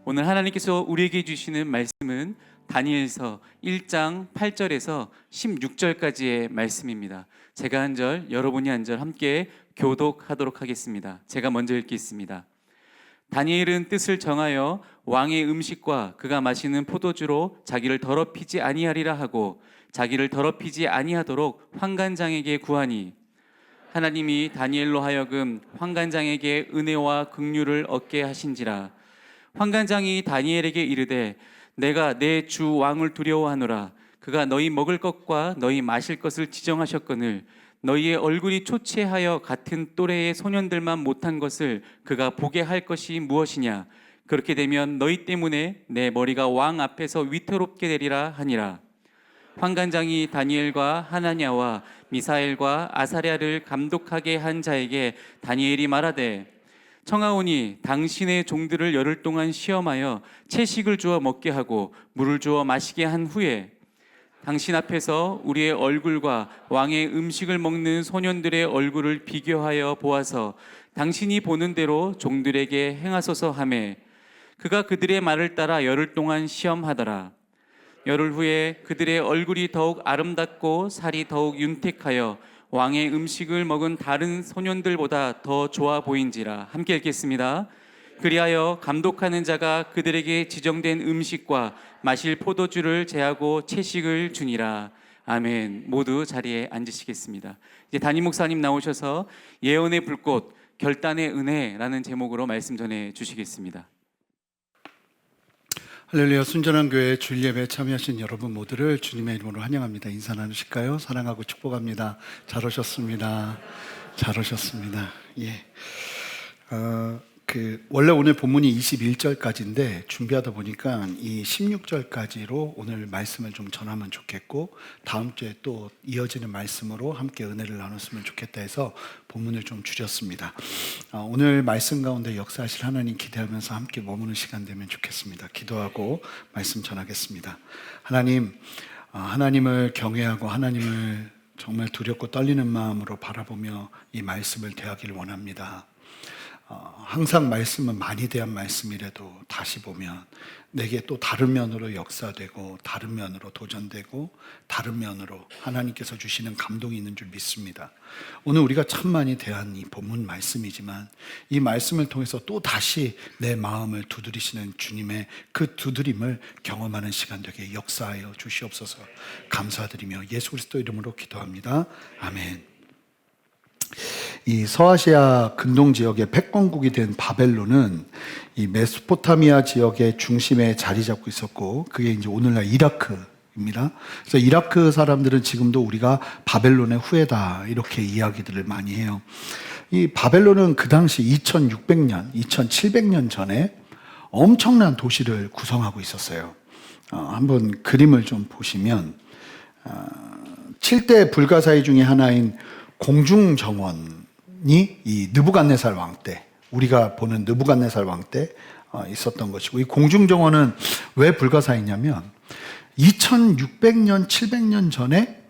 오늘 하나님께서 우리에게 주시는 말씀은 다니엘서 1장 8절에서 16절까지의 말씀입니다. 제가 한 절, 여러분이 한 절 함께 교독하도록 하겠습니다. 제가 먼저 읽겠습니다. 다니엘은 뜻을 정하여 왕의 음식과 그가 마시는 포도주로 자기를 더럽히지 아니하리라 하고 자기를 더럽히지 아니하도록 환관장에게 구하니 하나님이 다니엘로 하여금 환관장에게 은혜와 긍휼을 얻게 하신지라. 환관장이 다니엘에게 이르되 내가 내 주 왕을 두려워하노라. 그가 너희 먹을 것과 너희 마실 것을 지정하셨거늘 너희의 얼굴이 초췌하여 같은 또래의 소년들만 못한 것을 그가 보게 할 것이 무엇이냐. 그렇게 되면 너희 때문에 내 머리가 왕 앞에서 위태롭게 되리라 하니라. 환관장이 다니엘과 하나냐와 미사엘과 아사랴를 감독하게 한 자에게 다니엘이 말하되 청하오니 당신의 종들을 열흘 동안 시험하여 채식을 주어 먹게 하고 물을 주어 마시게 한 후에 당신 앞에서 우리의 얼굴과 왕의 음식을 먹는 소년들의 얼굴을 비교하여 보아서 당신이 보는 대로 종들에게 행하소서 하매 그가 그들의 말을 따라 열흘 동안 시험하더라. 열흘 후에 그들의 얼굴이 더욱 아름답고 살이 더욱 윤택하여 왕의 음식을 먹은 다른 소년들보다 더 좋아 보인지라. 함께 읽겠습니다. 그리하여 감독하는 자가 그들에게 지정된 음식과 마실 포도주를 제하고 채식을 주니라. 아멘. 모두 자리에 앉으시겠습니다. 이제 담임 목사님 나오셔서 예언의 불꽃, 결단의 은혜라는 제목으로 말씀 전해 주시겠습니다. 할렐루야. 순전한 교회 주일 예배에 참여하신 여러분 모두를 주님의 이름으로 환영합니다. 인사 나누실까요? 사랑하고 축복합니다. 잘 오셨습니다. 잘 오셨습니다. 원래 오늘 본문이 21절까지인데 준비하다 보니까 이 16절까지로 오늘 말씀을 좀 전하면 좋겠고 다음 주에 또 이어지는 말씀으로 함께 은혜를 나눴으면 좋겠다 해서 본문을 좀 줄였습니다. 오늘 말씀 가운데 역사하실 하나님 기대하면서 함께 머무는 시간 되면 좋겠습니다. 기도하고 말씀 전하겠습니다. 하나님, 하나님을 경외하고 하나님을 정말 두렵고 떨리는 마음으로 바라보며 이 말씀을 대하기를 원합니다. 항상 말씀은 많이 대한 말씀이라도 다시 보면 내게 또 다른 면으로 역사되고 다른 면으로 도전되고 다른 면으로 하나님께서 주시는 감동이 있는 줄 믿습니다. 오늘 우리가 참 많이 대한 이 본문 말씀이지만 이 말씀을 통해서 또 다시 내 마음을 두드리시는 주님의 그 두드림을 경험하는 시간 되게 역사하여 주시옵소서. 감사드리며 예수 그리스도 이름으로 기도합니다. 아멘. 이 서아시아 근동 지역의 패권국이 된 바벨론은 이 메소포타미아 지역의 중심에 자리 잡고 있었고 그게 이제 오늘날 이라크입니다. 그래서 이라크 사람들은 지금도 우리가 바벨론의 후예다 이렇게 이야기들을 많이 해요. 이 바벨론은 그 당시 2600년, 2700년 전에 엄청난 도시를 구성하고 있었어요. 한번 그림을 좀 보시면 7대 불가사의 중에 하나인 공중정원이 이 느부갓네살 왕 때, 우리가 보는 느부갓네살 왕 때 있었던 것이고, 이 공중정원은 왜 불가사의냐면 2600년, 700년 전에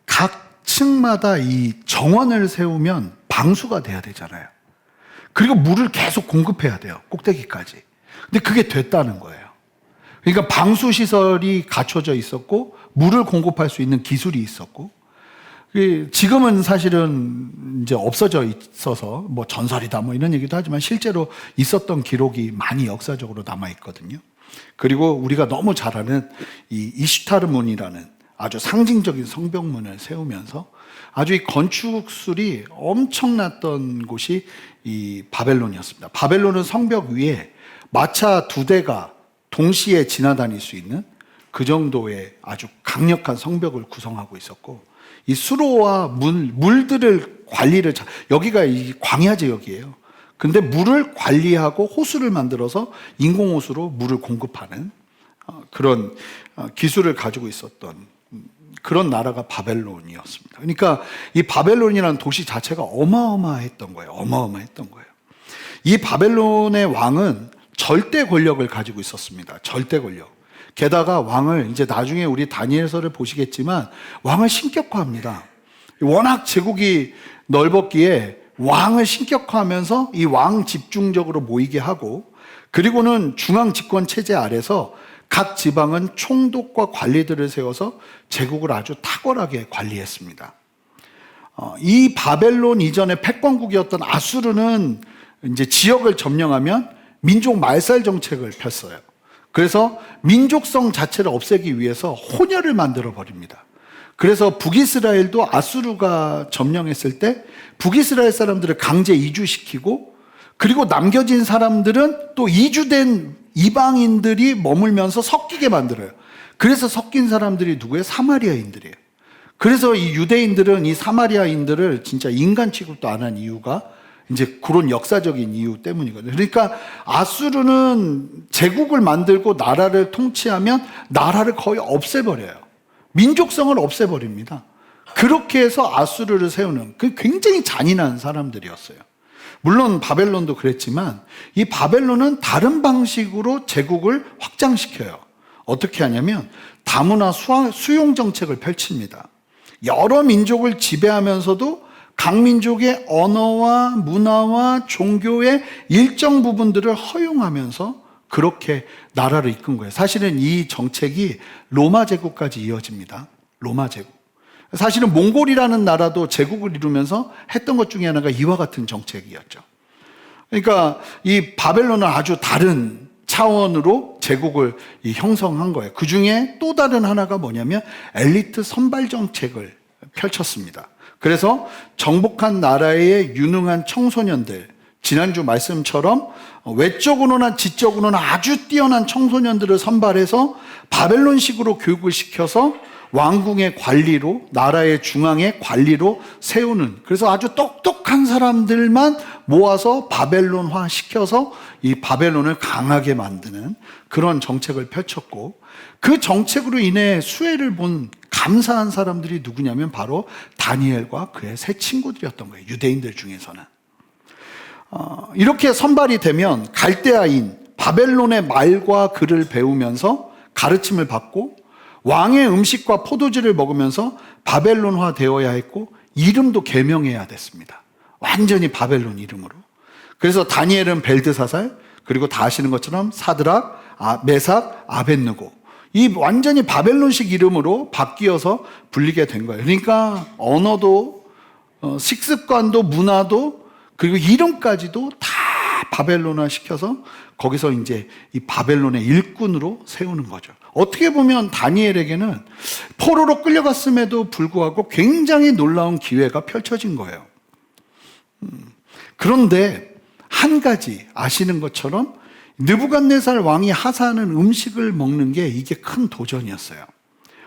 각 층마다 이 정원을 세우면 방수가 돼야 되잖아요. 그리고 물을 계속 공급해야 돼요. 꼭대기까지. 근데 그게 됐다는 거예요. 그러니까 방수시설이 갖춰져 있었고 물을 공급할 수 있는 기술이 있었고, 지금은 사실은 이제 없어져 있어서 뭐 전설이다 뭐 이런 얘기도 하지만 실제로 있었던 기록이 많이 역사적으로 남아 있거든요. 그리고 우리가 너무 잘 아는 이 이슈타르문이라는 아주 상징적인 성벽문을 세우면서 아주 이 건축술이 엄청났던 곳이 이 바벨론이었습니다. 바벨론은 성벽 위에 마차 2대가 동시에 지나다닐 수 있는 그 정도의 아주 강력한 성벽을 구성하고 있었고, 이 수로와 물들을 관리를 여기가 이 광야 지역이에요. 근데 물을 관리하고 호수를 만들어서 인공호수로 물을 공급하는 그런 기술을 가지고 있었던 그런 나라가 바벨론이었습니다. 그러니까 이 바벨론이라는 도시 자체가 어마어마했던 거예요. 어마어마했던 거예요. 이 바벨론의 왕은 절대 권력을 가지고 있었습니다. 절대 권력. 게다가 왕을 이제 나중에 우리 다니엘서를 보시겠지만 왕을 신격화합니다. 워낙 제국이 넓었기에 왕을 신격화하면서 이 왕 집중적으로 모이게 하고 그리고는 중앙 집권 체제 아래서 각 지방은 총독과 관리들을 세워서 제국을 아주 탁월하게 관리했습니다. 이 바벨론 이전의 패권국이었던 아수르는 이제 지역을 점령하면 민족 말살 정책을 폈어요. 그래서 민족성 자체를 없애기 위해서 혼혈을 만들어 버립니다. 그래서 북이스라엘도 아수르가 점령했을 때 북이스라엘 사람들을 강제 이주시키고, 그리고 남겨진 사람들은 또 이주된 이방인들이 머물면서 섞이게 만들어요. 그래서 섞인 사람들이 누구예요? 사마리아인들이에요. 그래서 이 유대인들은 이 사마리아인들을 진짜 인간 취급도 안 한 이유가 이제 그런 역사적인 이유 때문이거든요. 그러니까 아수르는 제국을 만들고 나라를 통치하면 나라를 거의 없애버려요. 민족성을 없애버립니다. 그렇게 해서 아수르를 세우는, 그 굉장히 잔인한 사람들이었어요. 물론 바벨론도 그랬지만 이 바벨론은 다른 방식으로 제국을 확장시켜요. 어떻게 하냐면 다문화 수용 정책을 펼칩니다. 여러 민족을 지배하면서도 각 민족의 언어와 문화와 종교의 일정 부분들을 허용하면서 그렇게 나라를 이끈 거예요. 사실은 이 정책이 로마 제국까지 이어집니다. 로마 제국. 사실은 몽골이라는 나라도 제국을 이루면서 했던 것 중에 하나가 이와 같은 정책이었죠. 그러니까 이 바벨론은 아주 다른 차원으로 제국을 형성한 거예요. 그 중에 또 다른 하나가 뭐냐면 엘리트 선발 정책을 펼쳤습니다. 그래서 정복한 나라의 유능한 청소년들, 지난주 말씀처럼 외적으로나 지적으로나 아주 뛰어난 청소년들을 선발해서 바벨론식으로 교육을 시켜서 왕궁의 관리로, 나라의 중앙의 관리로 세우는, 그래서 아주 똑똑한 사람들만 모아서 바벨론화 시켜서 이 바벨론을 강하게 만드는 그런 정책을 펼쳤고, 그 정책으로 인해 수혜를 본 감사한 사람들이 누구냐면 바로 다니엘과 그의 세 친구들이었던 거예요. 유대인들 중에서는. 이렇게 선발이 되면 갈대아인 바벨론의 말과 글을 배우면서 가르침을 받고 왕의 음식과 포도주를 먹으면서 바벨론화 되어야 했고 이름도 개명해야 됐습니다. 완전히 바벨론 이름으로. 그래서 다니엘은 벨드사살, 그리고 다 아시는 것처럼 사드락, 메삭, 아벳느고, 이 완전히 바벨론식 이름으로 바뀌어서 불리게 된 거예요. 그러니까 언어도 식습관도 문화도 그리고 이름까지도 다 바벨론화 시켜서 거기서 이제 이 바벨론의 일꾼으로 세우는 거죠. 어떻게 보면 다니엘에게는 포로로 끌려갔음에도 불구하고 굉장히 놀라운 기회가 펼쳐진 거예요. 그런데 한 가지 아시는 것처럼 느부갓네살 왕이 하사하는 음식을 먹는 게 이게 큰 도전이었어요.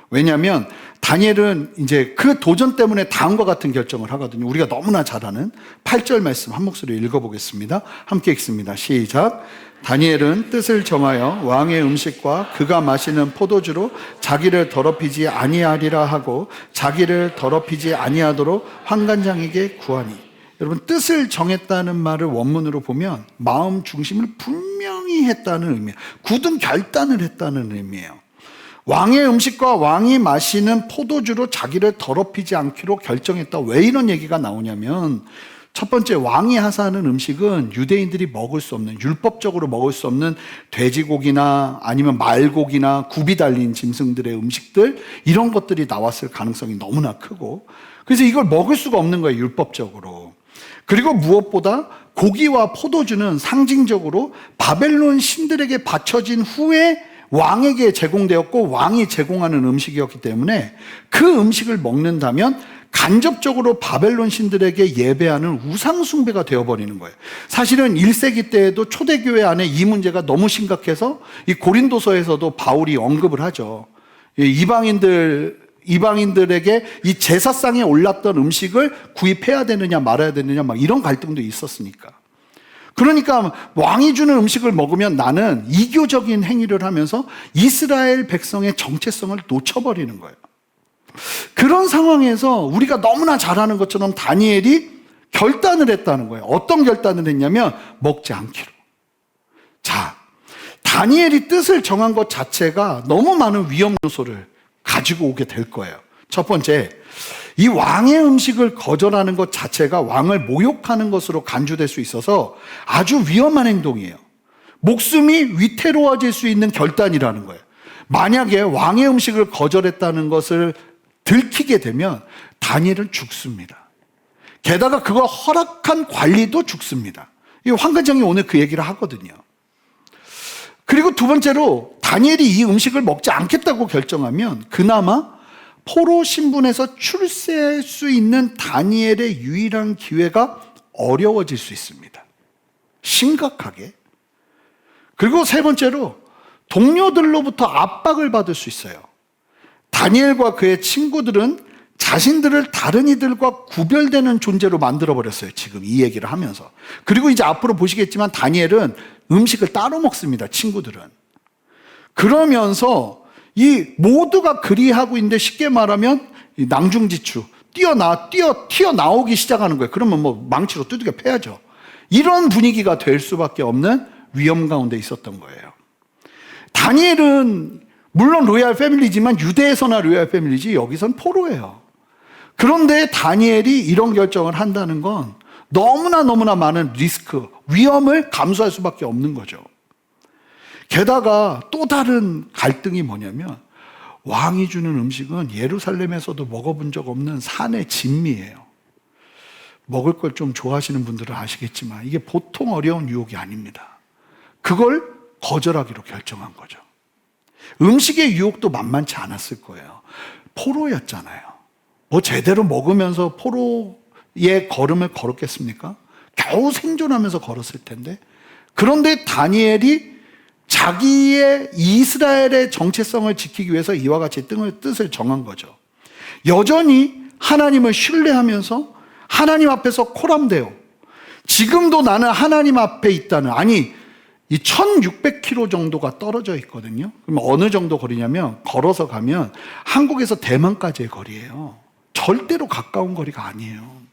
왜냐하면 다니엘은 이제 그 도전 때문에 다음과 같은 결정을 하거든요. 우리가 너무나 잘 아는 8절 말씀 한 목소리로 읽어보겠습니다. 함께 읽습니다. 시작. 다니엘은 뜻을 정하여 왕의 음식과 그가 마시는 포도주로 자기를 더럽히지 아니하리라 하고 자기를 더럽히지 아니하도록 환관장에게 구하니. 여러분, 뜻을 정했다는 말을 원문으로 보면 마음 중심을 분명히 했다는 의미예요. 굳은 결단을 했다는 의미예요. 왕의 음식과 왕이 마시는 포도주로 자기를 더럽히지 않기로 결정했다. 왜 이런 얘기가 나오냐면, 첫 번째, 왕이 하사하는 음식은 유대인들이 먹을 수 없는, 율법적으로 먹을 수 없는 돼지고기나 아니면 말고기나 굽이 달린 짐승들의 음식들, 이런 것들이 나왔을 가능성이 너무나 크고, 그래서 이걸 먹을 수가 없는 거예요, 율법적으로. 그리고 무엇보다 고기와 포도주는 상징적으로 바벨론 신들에게 바쳐진 후에 왕에게 제공되었고 왕이 제공하는 음식이었기 때문에 그 음식을 먹는다면 간접적으로 바벨론 신들에게 예배하는 우상숭배가 되어버리는 거예요. 사실은 1세기 때에도 초대교회 안에 이 문제가 너무 심각해서 이 고린도서에서도 바울이 언급을 하죠. 이방인들에게 이 제사상에 올랐던 음식을 구입해야 되느냐 말아야 되느냐 막 이런 갈등도 있었으니까. 그러니까 왕이 주는 음식을 먹으면 나는 이교적인 행위를 하면서 이스라엘 백성의 정체성을 놓쳐버리는 거예요. 그런 상황에서 우리가 너무나 잘 아는 것처럼 다니엘이 결단을 했다는 거예요. 어떤 결단을 했냐면 먹지 않기로. 자, 다니엘이 뜻을 정한 것 자체가 너무 많은 위험 요소를 가지고 오게 될 거예요. 첫 번째, 이 왕의 음식을 거절하는 것 자체가 왕을 모욕하는 것으로 간주될 수 있어서 아주 위험한 행동이에요. 목숨이 위태로워질 수 있는 결단이라는 거예요. 만약에 왕의 음식을 거절했다는 것을 들키게 되면 다니엘은 죽습니다. 게다가 그걸 허락한 관리도 죽습니다. 이 환관장이 오늘 그 얘기를 하거든요. 그리고 두 번째로 다니엘이 이 음식을 먹지 않겠다고 결정하면 그나마 포로 신분에서 출세할 수 있는 다니엘의 유일한 기회가 어려워질 수 있습니다. 심각하게. 그리고 세 번째로 동료들로부터 압박을 받을 수 있어요. 다니엘과 그의 친구들은 자신들을 다른 이들과 구별되는 존재로 만들어버렸어요. 지금 이 얘기를 하면서. 그리고 이제 앞으로 보시겠지만 다니엘은 음식을 따로 먹습니다. 친구들은. 그러면서 이 모두가 그리하고 있는데 쉽게 말하면 이 낭중지추 튀어나오기 시작하는 거예요. 그러면 뭐 망치로 두들겨 패야죠. 이런 분위기가 될 수밖에 없는 위험 가운데 있었던 거예요. 다니엘은 물론 로얄 패밀리지만 유대에서나 로얄 패밀리지 여기선 포로예요. 그런데 다니엘이 이런 결정을 한다는 건 너무나 많은 리스크, 위험을 감수할 수밖에 없는 거죠. 게다가 또 다른 갈등이 뭐냐면 왕이 주는 음식은 예루살렘에서도 먹어본 적 없는 산의 진미예요. 먹을 걸 좀 좋아하시는 분들은 아시겠지만 이게 보통 어려운 유혹이 아닙니다. 그걸 거절하기로 결정한 거죠. 음식의 유혹도 만만치 않았을 거예요. 포로였잖아요. 뭐 제대로 먹으면서 포로의 걸음을 걸었겠습니까? 겨우 생존하면서 걸었을 텐데. 그런데 다니엘이 자기의 이스라엘의 정체성을 지키기 위해서 이와 같이 뜻을 정한 거죠. 여전히 하나님을 신뢰하면서 하나님 앞에서 코람데오, 지금도 나는 하나님 앞에 있다는, 아니 이 1600km 정도가 떨어져 있거든요. 그럼 어느 정도 거리냐면 걸어서 가면 한국에서 대만까지의 거리예요. 절대로 가까운 거리가 아니에요.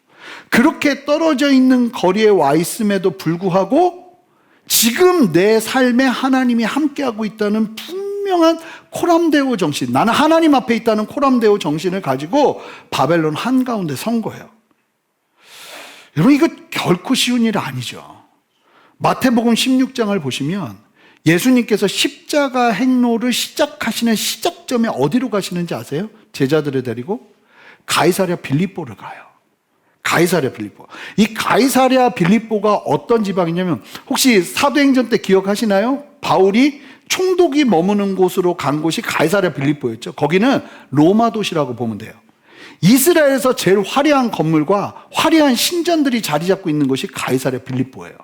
그렇게 떨어져 있는 거리에 와 있음에도 불구하고 지금 내 삶에 하나님이 함께하고 있다는 분명한 코람데오 정신, 나는 하나님 앞에 있다는 코람데오 정신을 가지고 바벨론 한가운데 선 거예요. 여러분, 이거 결코 쉬운 일 아니죠. 마태복음 16장을 보시면 예수님께서 십자가 행로를 시작하시는 시작점에 어디로 가시는지 아세요? 제자들을 데리고 가이사랴 빌립보를 가요. 가이사랴 빌립보. 이 가이사랴 빌립보가 어떤 지방이냐면, 혹시 사도행전 때 기억하시나요? 바울이 총독이 머무는 곳으로 간 곳이 가이사랴 빌립보였죠. 거기는 로마 도시라고 보면 돼요. 이스라엘에서 제일 화려한 건물과 화려한 신전들이 자리 잡고 있는 곳이 가이사랴 빌립보예요.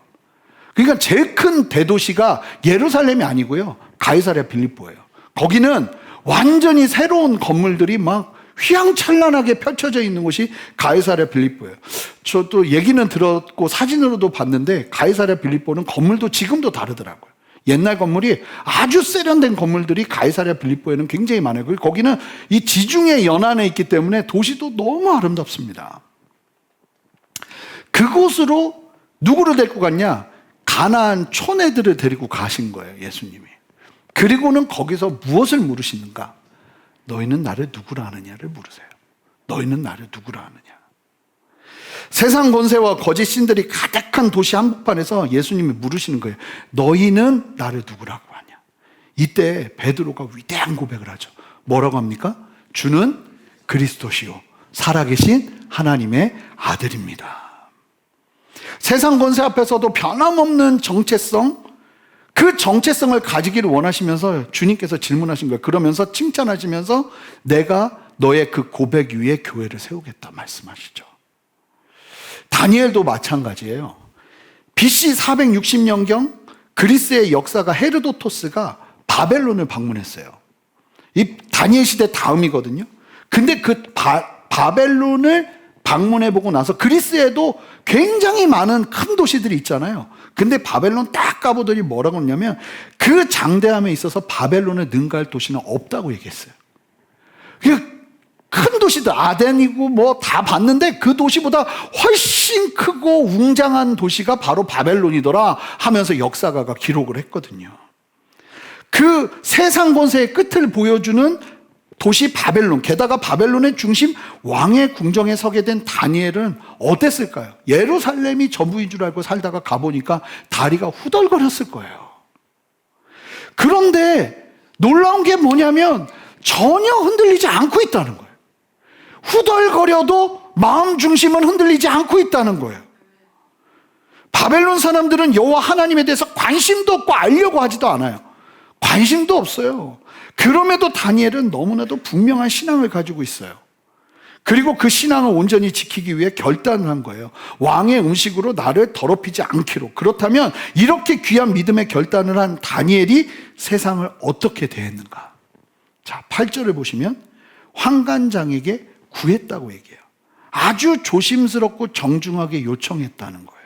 그러니까 제일 큰 대도시가 예루살렘이 아니고요, 가이사랴 빌립보예요. 거기는 완전히 새로운 건물들이 막 휘황찬란하게 펼쳐져 있는 곳이 가이사랴 빌립보예요. 저도 얘기는 들었고 사진으로도 봤는데 가이사랴 빌립보는 건물도 지금도 다르더라고요. 옛날 건물이 아주 세련된 건물들이 가이사랴 빌립보에는 굉장히 많아요. 그리고 거기는 이 지중해 연안에 있기 때문에 도시도 너무 아름답습니다. 그곳으로 누구를 데리고 갔냐? 가나안 촌애들을 데리고 가신 거예요, 예수님이. 그리고는 거기서 무엇을 물으시는가? 너희는 나를 누구라 하느냐를 물으세요. 너희는 나를 누구라 하느냐. 세상 권세와 거짓 신들이 가득한 도시 한복판에서 예수님이 물으시는 거예요. 너희는 나를 누구라고 하냐. 이때 베드로가 위대한 고백을 하죠. 뭐라고 합니까? 주는 그리스도시요 살아계신 하나님의 아들입니다. 세상 권세 앞에서도 변함없는 정체성, 그 정체성을 가지기를 원하시면서 주님께서 질문하신 거예요. 그러면서 칭찬하시면서 내가 너의 그 고백 위에 교회를 세우겠다 말씀하시죠. 다니엘도 마찬가지예요. BC 460년경 그리스의 역사가 헤르도토스가 바벨론을 방문했어요. 이 다니엘 시대 다음이거든요. 근데 그 바벨론을 방문해보고 나서 그리스에도 굉장히 많은 큰 도시들이 있잖아요. 근데 바벨론 딱 가보더니 뭐라고 했냐면 그 장대함에 있어서 바벨론을 능가할 도시는 없다고 얘기했어요. 큰 도시들 아덴이고 뭐 다 봤는데 그 도시보다 훨씬 크고 웅장한 도시가 바로 바벨론이더라 하면서 역사가가 기록을 했거든요. 그 세상 권세의 끝을 보여주는 도시 바벨론, 게다가 바벨론의 중심 왕의 궁정에 서게 된 다니엘은 어땠을까요? 예루살렘이 전부인 줄 알고 살다가 가보니까 다리가 후덜거렸을 거예요. 그런데 놀라운 게 뭐냐면 전혀 흔들리지 않고 있다는 거예요. 후덜거려도 마음 중심은 흔들리지 않고 있다는 거예요. 바벨론 사람들은 여호와 하나님에 대해서 관심도 없고 알려고 하지도 않아요. 관심도 없어요. 그럼에도 다니엘은 너무나도 분명한 신앙을 가지고 있어요. 그리고 그 신앙을 온전히 지키기 위해 결단을 한 거예요. 왕의 음식으로 나를 더럽히지 않기로. 그렇다면 이렇게 귀한 믿음의 결단을 한 다니엘이 세상을 어떻게 대했는가? 자, 8절을 보시면 환관장에게 구했다고 얘기해요. 아주 조심스럽고 정중하게 요청했다는 거예요.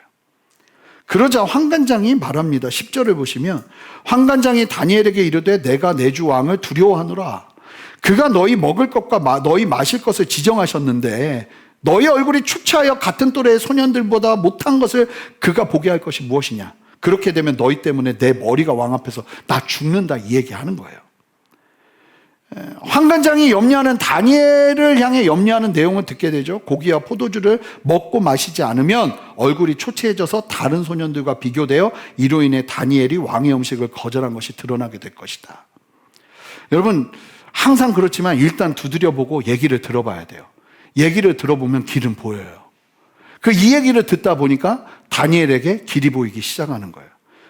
그러자 환관장이 말합니다. 10절을 보시면 환관장이 다니엘에게 이르되 내가 내 주 왕을 두려워하노라. 그가 너희 먹을 것과 너희 마실 것을 지정하셨는데 너희 얼굴이 추치하여 같은 또래의 소년들보다 못한 것을 그가 보게 할 것이 무엇이냐. 그렇게 되면 너희 때문에 내 머리가 왕 앞에서 나 죽는다 이 얘기하는 거예요. 환관장이 염려하는 다니엘을 향해 염려하는 내용을 듣게 되죠. 고기와 포도주를 먹고 마시지 않으면 얼굴이 초췌해져서 다른 소년들과 비교되어 이로 인해 다니엘이 왕의 음식을 거절한 것이 드러나게 될 것이다. 여러분 항상 그렇지만 일단 두드려보고 얘기를 들어봐야 돼요. 얘기를 들어보면 길은 보여요. 이 얘기를 듣다 보니까 다니엘에게 길이 보이기 시작하는 거예요.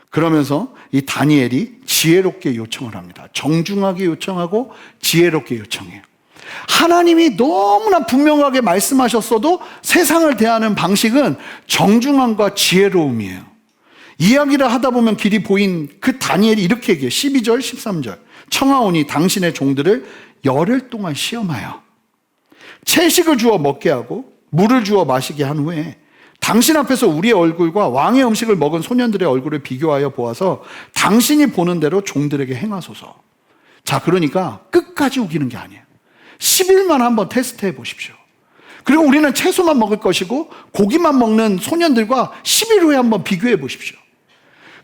그러면서 이 다니엘이 지혜롭게 요청을 합니다. 정중하게 요청하고 지혜롭게 요청해요. 하나님이 너무나 분명하게 말씀하셨어도 세상을 대하는 방식은 정중함과 지혜로움이에요. 이야기를 하다 보면 길이 보인 그 다니엘이 이렇게 얘기해요. 12절 13절 청하오니 당신의 종들을 열흘 동안 시험하여 채식을 주어 먹게 하고 물을 주어 마시게 한 후에 당신 앞에서 우리의 얼굴과 왕의 음식을 먹은 소년들의 얼굴을 비교하여 보아서 당신이 보는 대로 종들에게 행하소서. 자, 그러니까 끝까지 우기는 게 아니에요. 10일만 한번 테스트해 보십시오. 그리고 우리는 채소만 먹을 것이고 고기만 먹는 소년들과 10일 후에 한번 비교해 보십시오.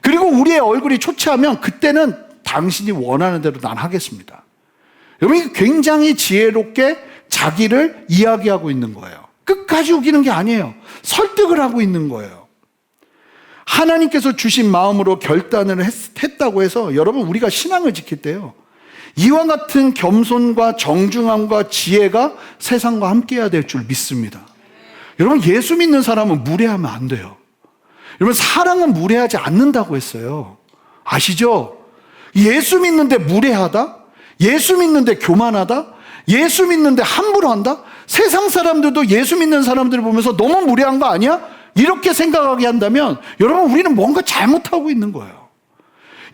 그리고 우리의 얼굴이 초췌하면 그때는 당신이 원하는 대로 난 하겠습니다. 여러분 굉장히 지혜롭게 자기를 이야기하고 있는 거예요. 끝까지 우기는 게 아니에요. 설득을 하고 있는 거예요. 하나님께서 주신 마음으로 결단을 했다고 해서 여러분 우리가 신앙을 지킬 때요, 이와 같은 겸손과 정중함과 지혜가 세상과 함께해야 될 줄 믿습니다. 여러분 예수 믿는 사람은 무례하면 안 돼요. 여러분 사랑은 무례하지 않는다고 했어요. 아시죠? 예수 믿는데 무례하다? 예수 믿는데 교만하다? 예수 믿는데 함부로 한다? 세상 사람들도 예수 믿는 사람들을 보면서 너무 무례한 거 아니야? 이렇게 생각하게 한다면 여러분 우리는 뭔가 잘못하고 있는 거예요.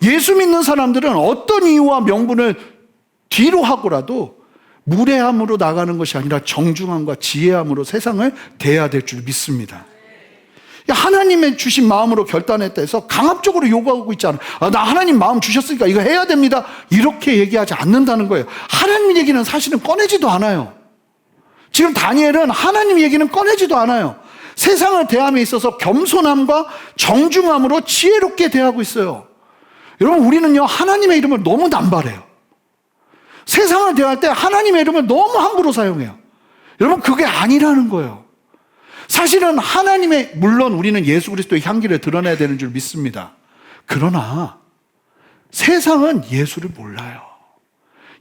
예수 믿는 사람들은 어떤 이유와 명분을 뒤로 하고라도 무례함으로 나가는 것이 아니라 정중함과 지혜함으로 세상을 대해야 될 줄 믿습니다. 하나님의 주신 마음으로 결단했다 해서 강압적으로 요구하고 있지 않아요. 나 하나님 마음 주셨으니까 이거 해야 됩니다. 이렇게 얘기하지 않는다는 거예요. 하나님 얘기는 사실은 꺼내지도 않아요. 지금 다니엘은 하나님 얘기는 꺼내지도 않아요. 세상을 대함에 있어서 겸손함과 정중함으로 지혜롭게 대하고 있어요. 여러분 우리는요 하나님의 이름을 너무 남발해요. 세상을 대할 때 하나님의 이름을 너무 함부로 사용해요. 여러분 그게 아니라는 거예요. 사실은 물론 우리는 예수 그리스도의 향기를 드러내야 되는 줄 믿습니다. 그러나 세상은 예수를 몰라요.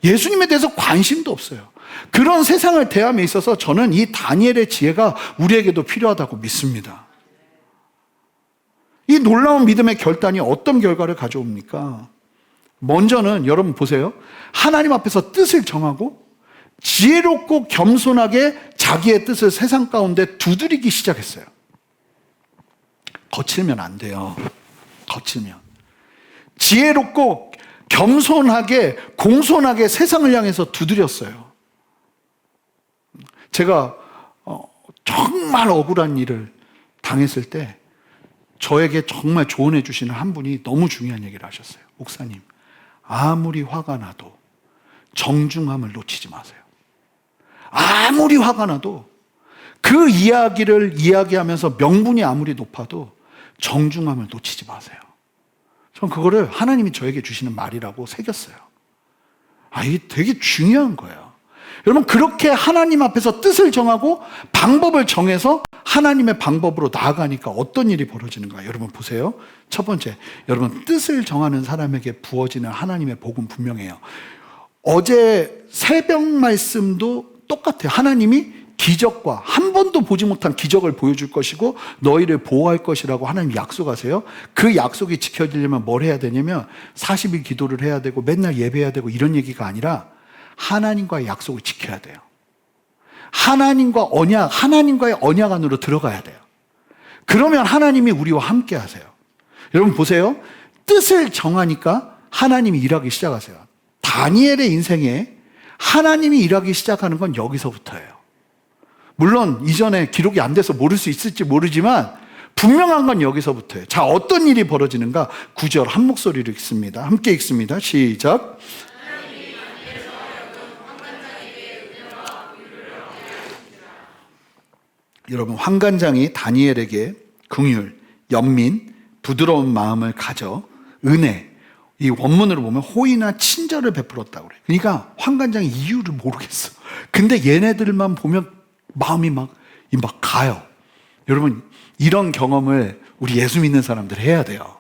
예수님에 대해서 관심도 없어요. 그런 세상을 대함에 있어서 저는 이 다니엘의 지혜가 우리에게도 필요하다고 믿습니다. 이 놀라운 믿음의 결단이 어떤 결과를 가져옵니까? 먼저는 여러분 보세요. 하나님 앞에서 뜻을 정하고 지혜롭고 겸손하게 자기의 뜻을 세상 가운데 두드리기 시작했어요. 거칠면 안 돼요. 거칠면. 지혜롭고 겸손하게 공손하게 세상을 향해서 두드렸어요. 제가 정말 억울한 일을 당했을 때 저에게 정말 조언해 주시는 한 분이 너무 중요한 얘기를 하셨어요. 목사님, 아무리 화가 나도 정중함을 놓치지 마세요. 아무리 화가 나도 그 이야기를 이야기하면서 명분이 아무리 높아도 정중함을 놓치지 마세요. 전 그거를 하나님이 저에게 주시는 말이라고 새겼어요. 이게 되게 중요한 거예요. 여러분, 그렇게 하나님 앞에서 뜻을 정하고 방법을 정해서 하나님의 방법으로 나아가니까 어떤 일이 벌어지는가? 여러분 보세요. 첫 번째, 여러분 뜻을 정하는 사람에게 부어지는 하나님의 복은 분명해요. 어제 새벽 말씀도 똑같아요. 하나님이 기적과 한 번도 보지 못한 기적을 보여줄 것이고 너희를 보호할 것이라고 하나님 약속하세요. 그 약속이 지켜지려면 뭘 해야 되냐면 40일 기도를 해야 되고 맨날 예배해야 되고 이런 얘기가 아니라 하나님과의 약속을 지켜야 돼요. 하나님과의 언약 안으로 들어가야 돼요. 그러면 하나님이 우리와 함께 하세요. 여러분 보세요. 뜻을 정하니까 하나님이 일하기 시작하세요. 다니엘의 인생에 하나님이 일하기 시작하는 건 여기서부터예요. 물론 이전에 기록이 안 돼서 모를 수 있을지 모르지만 분명한 건 여기서부터예요. 자, 어떤 일이 벌어지는가? 9절 한 목소리로 읽습니다. 함께 읽습니다. 시작. 여러분, 환관장이 다니엘에게 긍휼, 연민, 부드러운 마음을 가져 은혜, 이 원문으로 보면 호의나 친절을 베풀었다고 그래요. 그러니까 환관장이 이유를 모르겠어. 근데 얘네들만 보면 마음이 막 가요. 여러분, 이런 경험을 우리 예수 믿는 사람들 해야 돼요.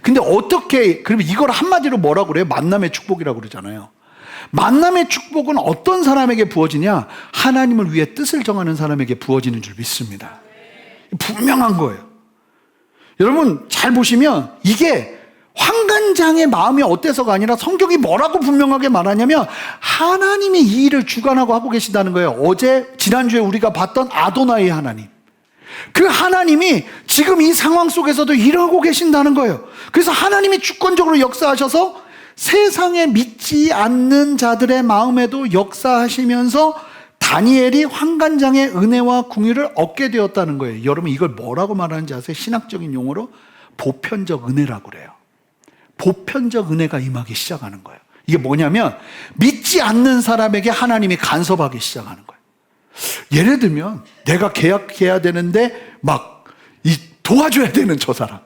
근데 어떻게, 그러면 이걸 한마디로 뭐라고 그래요? 만남의 축복이라고 그러잖아요. 만남의 축복은 어떤 사람에게 부어지냐? 하나님을 위해 뜻을 정하는 사람에게 부어지는 줄 믿습니다. 분명한 거예요. 여러분 잘 보시면 이게 환관장의 마음이 어때서가 아니라 성경이 뭐라고 분명하게 말하냐면 하나님이 이 일을 주관하고 하고 계신다는 거예요. 지난주에 우리가 봤던 아도나이 하나님, 그 하나님이 지금 이 상황 속에서도 일하고 계신다는 거예요. 그래서 하나님이 주권적으로 역사하셔서 세상에 믿지 않는 자들의 마음에도 역사하시면서 다니엘이 환관장의 은혜와 궁유를 얻게 되었다는 거예요. 여러분 이걸 뭐라고 말하는지 아세요? 신학적인 용어로 보편적 은혜라고 그래요. 보편적 은혜가 임하기 시작하는 거예요. 이게 뭐냐면 믿지 않는 사람에게 하나님이 간섭하기 시작하는 거예요. 예를 들면 내가 계약해야 되는데 도와줘야 되는 저 사람,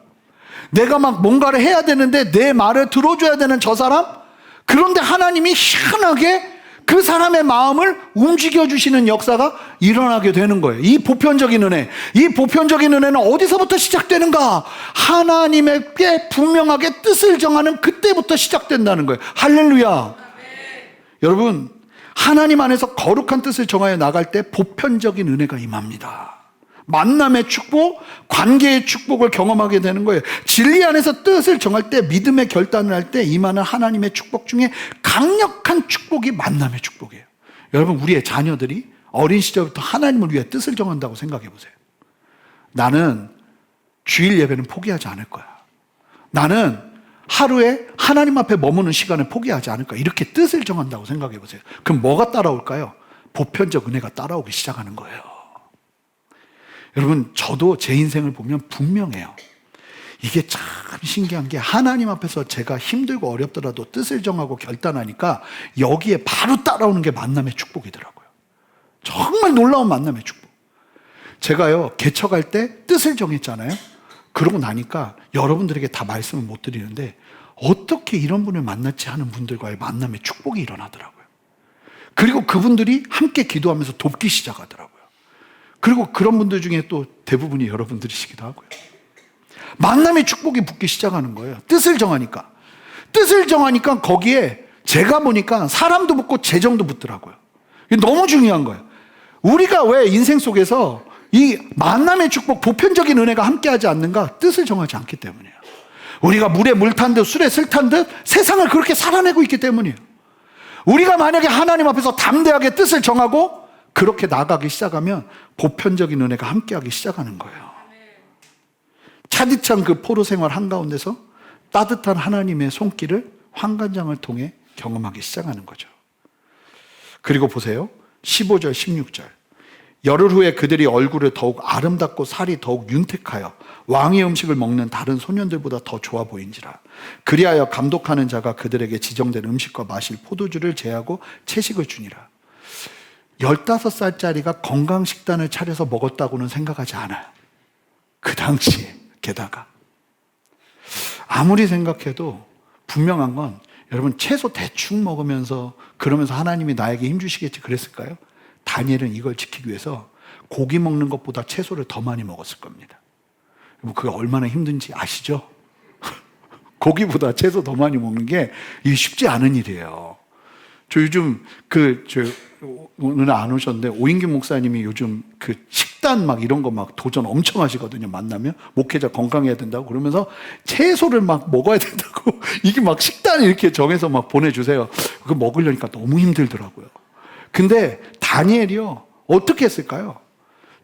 내가 뭔가를 해야 되는데 내 말을 들어줘야 되는 저 사람, 그런데 하나님이 희한하게 그 사람의 마음을 움직여주시는 역사가 일어나게 되는 거예요. 이 보편적인 은혜, 이 보편적인 은혜는 어디서부터 시작되는가? 하나님에게 분명하게 뜻을 정하는 그때부터 시작된다는 거예요. 할렐루야. 여러분, 하나님 안에서 거룩한 뜻을 정하여 나갈 때 보편적인 은혜가 임합니다. 만남의 축복, 관계의 축복을 경험하게 되는 거예요. 진리 안에서 뜻을 정할 때, 믿음의 결단을 할 때 임하는 하나님의 축복 중에 강력한 축복이 만남의 축복이에요. 여러분, 우리의 자녀들이 어린 시절부터 하나님을 위해 뜻을 정한다고 생각해 보세요. 나는 주일 예배는 포기하지 않을 거야. 나는 하루에 하나님 앞에 머무는 시간을 포기하지 않을 거야. 이렇게 뜻을 정한다고 생각해 보세요. 그럼 뭐가 따라올까요? 보편적 은혜가 따라오기 시작하는 거예요. 여러분, 저도 제 인생을 보면 분명해요. 이게 참 신기한 게 하나님 앞에서 제가 힘들고 어렵더라도 뜻을 정하고 결단하니까 여기에 바로 따라오는 게 만남의 축복이더라고요. 정말 놀라운 만남의 축복. 제가요, 개척할 때 뜻을 정했잖아요. 그러고 나니까 여러분들에게 다 말씀을 못 드리는데 어떻게 이런 분을 만났지 하는 분들과의 만남의 축복이 일어나더라고요. 그리고 그분들이 함께 기도하면서 돕기 시작하더라고요. 그리고 그런 분들 중에 또 대부분이 여러분들이시기도 하고요. 만남의 축복이 붙기 시작하는 거예요. 뜻을 정하니까. 뜻을 정하니까 거기에 제가 보니까 사람도 붙고 재정도 붙더라고요. 이게 너무 중요한 거예요. 우리가 왜 인생 속에서 이 만남의 축복, 보편적인 은혜가 함께하지 않는가? 뜻을 정하지 않기 때문이에요. 우리가 물에 물 탄 듯 술에 술 탄 듯 세상을 그렇게 살아내고 있기 때문이에요. 우리가 만약에 하나님 앞에서 담대하게 뜻을 정하고 그렇게 나가기 시작하면 보편적인 은혜가 함께하기 시작하는 거예요. 차디찬 그 포로 생활 한가운데서 따뜻한 하나님의 손길을 환관장을 통해 경험하기 시작하는 거죠. 그리고 보세요. 15절, 16절. 열흘 후에 그들이 얼굴을 더욱 아름답고 살이 더욱 윤택하여 왕의 음식을 먹는 다른 소년들보다 더 좋아 보인지라. 그리하여 감독하는 자가 그들에게 지정된 음식과 마실 포도주를 제하고 채식을 주니라. 15살짜리가 건강식단을 차려서 먹었다고는 생각하지 않아요. 그 당시에. 게다가 아무리 생각해도 분명한 건 여러분 채소 대충 먹으면서 그러면서 하나님이 나에게 힘 주시겠지 그랬을까요? 다니엘은 이걸 지키기 위해서 고기 먹는 것보다 채소를 더 많이 먹었을 겁니다. 그게 얼마나 힘든지 아시죠? 고기보다 채소 더 많이 먹는 게 이게 쉽지 않은 일이에요. 저 요즘 오늘 안 오셨는데 오인규 목사님이 요즘 그 식단 막 이런 거 막 도전 엄청 하시거든요. 만나면 목회자 건강해야 된다고 그러면서 채소를 막 먹어야 된다고 이게 막 식단 이렇게 정해서 막 보내주세요. 그거 먹으려니까 너무 힘들더라고요. 근데 다니엘이요 어떻게 했을까요?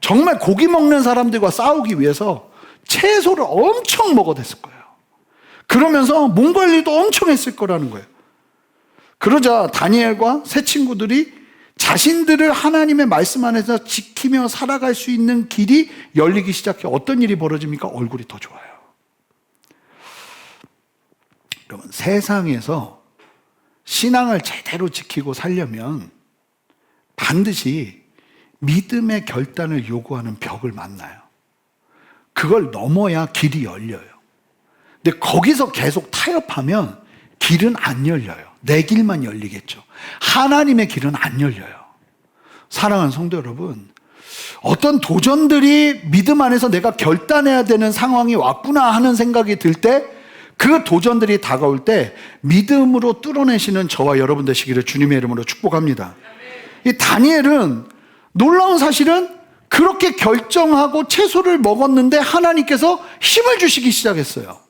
정말 고기 먹는 사람들과 싸우기 위해서 채소를 엄청 먹어댔을 거예요. 그러면서 몸 관리도 엄청 했을 거라는 거예요. 그러자 다니엘과 세 친구들이 자신들을 하나님의 말씀 안에서 지키며 살아갈 수 있는 길이 열리기 시작해. 어떤 일이 벌어집니까? 얼굴이 더 좋아요. 여러분, 세상에서 신앙을 제대로 지키고 살려면 반드시 믿음의 결단을 요구하는 벽을 만나요. 그걸 넘어야 길이 열려요. 근데 거기서 계속 타협하면 길은 안 열려요. 내 길만 열리겠죠. 하나님의 길은 안 열려요. 사랑하는 성도 여러분, 어떤 도전들이 믿음 안에서 내가 결단해야 되는 상황이 왔구나 하는 생각이 들 때, 그 도전들이 다가올 때 믿음으로 뚫어내시는 저와 여러분 되시기를 주님의 이름으로 축복합니다. 이 다니엘은 놀라운 사실은 그렇게 결정하고 채소를 먹었는데 하나님께서 힘을 주시기 시작했어요.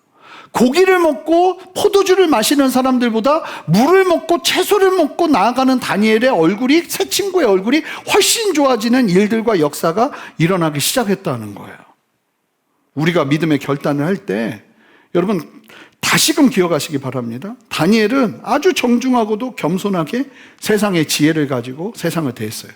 고기를 먹고 포도주를 마시는 사람들보다 물을 먹고 채소를 먹고 나아가는 다니엘의 얼굴이, 새 친구의 얼굴이 훨씬 좋아지는 일들과 역사가 일어나기 시작했다는 거예요. 우리가 믿음의 결단을 할 때 여러분 다시금 기억하시기 바랍니다. 다니엘은 아주 정중하고도 겸손하게 세상의 지혜를 가지고 세상을 대했어요.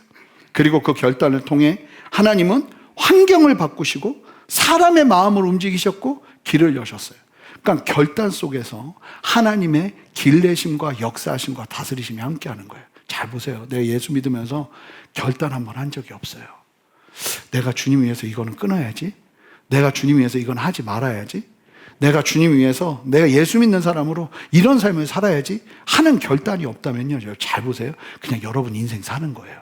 그리고 그 결단을 통해 하나님은 환경을 바꾸시고 사람의 마음을 움직이셨고 길을 여셨어요. 그러니까 결단 속에서 하나님의 길내심과 역사하심과 다스리심이 함께하는 거예요. 잘 보세요. 내가 예수 믿으면서 결단 한번 한 적이 없어요. 내가 주님 위해서 이거는 끊어야지. 내가 주님 위해서 이건 하지 말아야지. 내가 주님 위해서 내가 예수 믿는 사람으로 이런 삶을 살아야지 하는 결단이 없다면요, 잘 보세요. 그냥 여러분 인생 사는 거예요.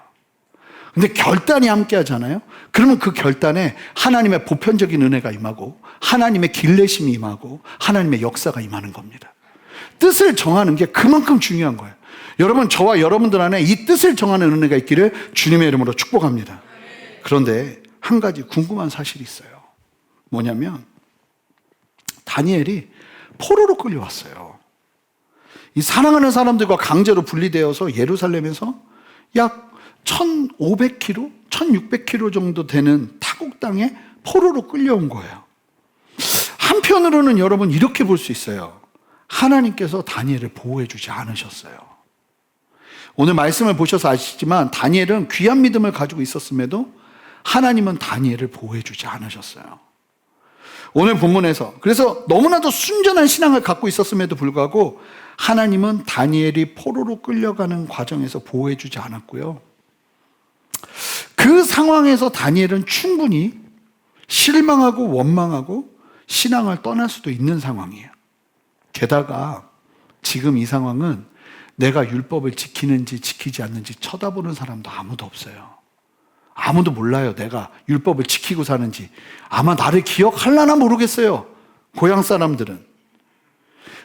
근데 결단이 함께 하잖아요. 그러면 그 결단에 하나님의 보편적인 은혜가 임하고 하나님의 길내심이 임하고 하나님의 역사가 임하는 겁니다. 뜻을 정하는 게 그만큼 중요한 거예요. 여러분, 저와 여러분들 안에 이 뜻을 정하는 은혜가 있기를 주님의 이름으로 축복합니다. 그런데 한 가지 궁금한 사실이 있어요. 뭐냐면 다니엘이 포로로 끌려왔어요. 이 사랑하는 사람들과 강제로 분리되어서 예루살렘에서 약 1,500km, 1,600km 정도 되는 타국 땅에 포로로 끌려온 거예요. 한편으로는 여러분 이렇게 볼 수 있어요. 하나님께서 다니엘을 보호해 주지 않으셨어요. 오늘 말씀을 보셔서 아시지만 다니엘은 귀한 믿음을 가지고 있었음에도 하나님은 다니엘을 보호해 주지 않으셨어요. 오늘 본문에서 그래서 너무나도 순전한 신앙을 갖고 있었음에도 불구하고 하나님은 다니엘이 포로로 끌려가는 과정에서 보호해 주지 않았고요. 그 상황에서 다니엘은 충분히 실망하고 원망하고 신앙을 떠날 수도 있는 상황이에요. 게다가 지금 이 상황은 내가 율법을 지키는지 지키지 않는지 쳐다보는 사람도 아무도 없어요. 아무도 몰라요. 내가 율법을 지키고 사는지. 아마 나를 기억할라나 모르겠어요. 고향 사람들은.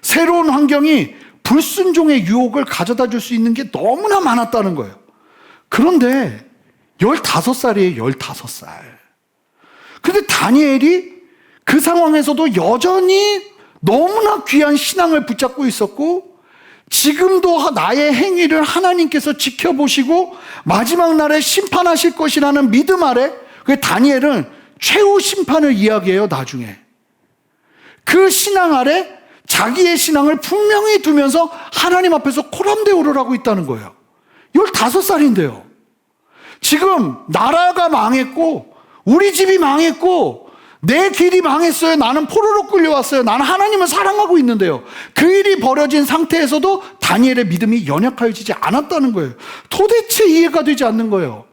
새로운 환경이 불순종의 유혹을 가져다 줄 수 있는 게 너무나 많았다는 거예요. 그런데 15살이에요. 15살. 근데 다니엘이 그 상황에서도 여전히 너무나 귀한 신앙을 붙잡고 있었고 지금도 나의 행위를 하나님께서 지켜보시고 마지막 날에 심판하실 것이라는 믿음 아래 그 다니엘은 최후 심판을 이야기해요. 나중에 그 신앙 아래 자기의 신앙을 분명히 두면서 하나님 앞에서 코람대오를 하고 있다는 거예요. 15살인데요. 지금 나라가 망했고 우리 집이 망했고 내 길이 망했어요. 나는 포로로 끌려왔어요. 나는 하나님을 사랑하고 있는데요. 그 일이 벌어진 상태에서도 다니엘의 믿음이 연약해지지 않았다는 거예요. 도대체 이해가 되지 않는 거예요.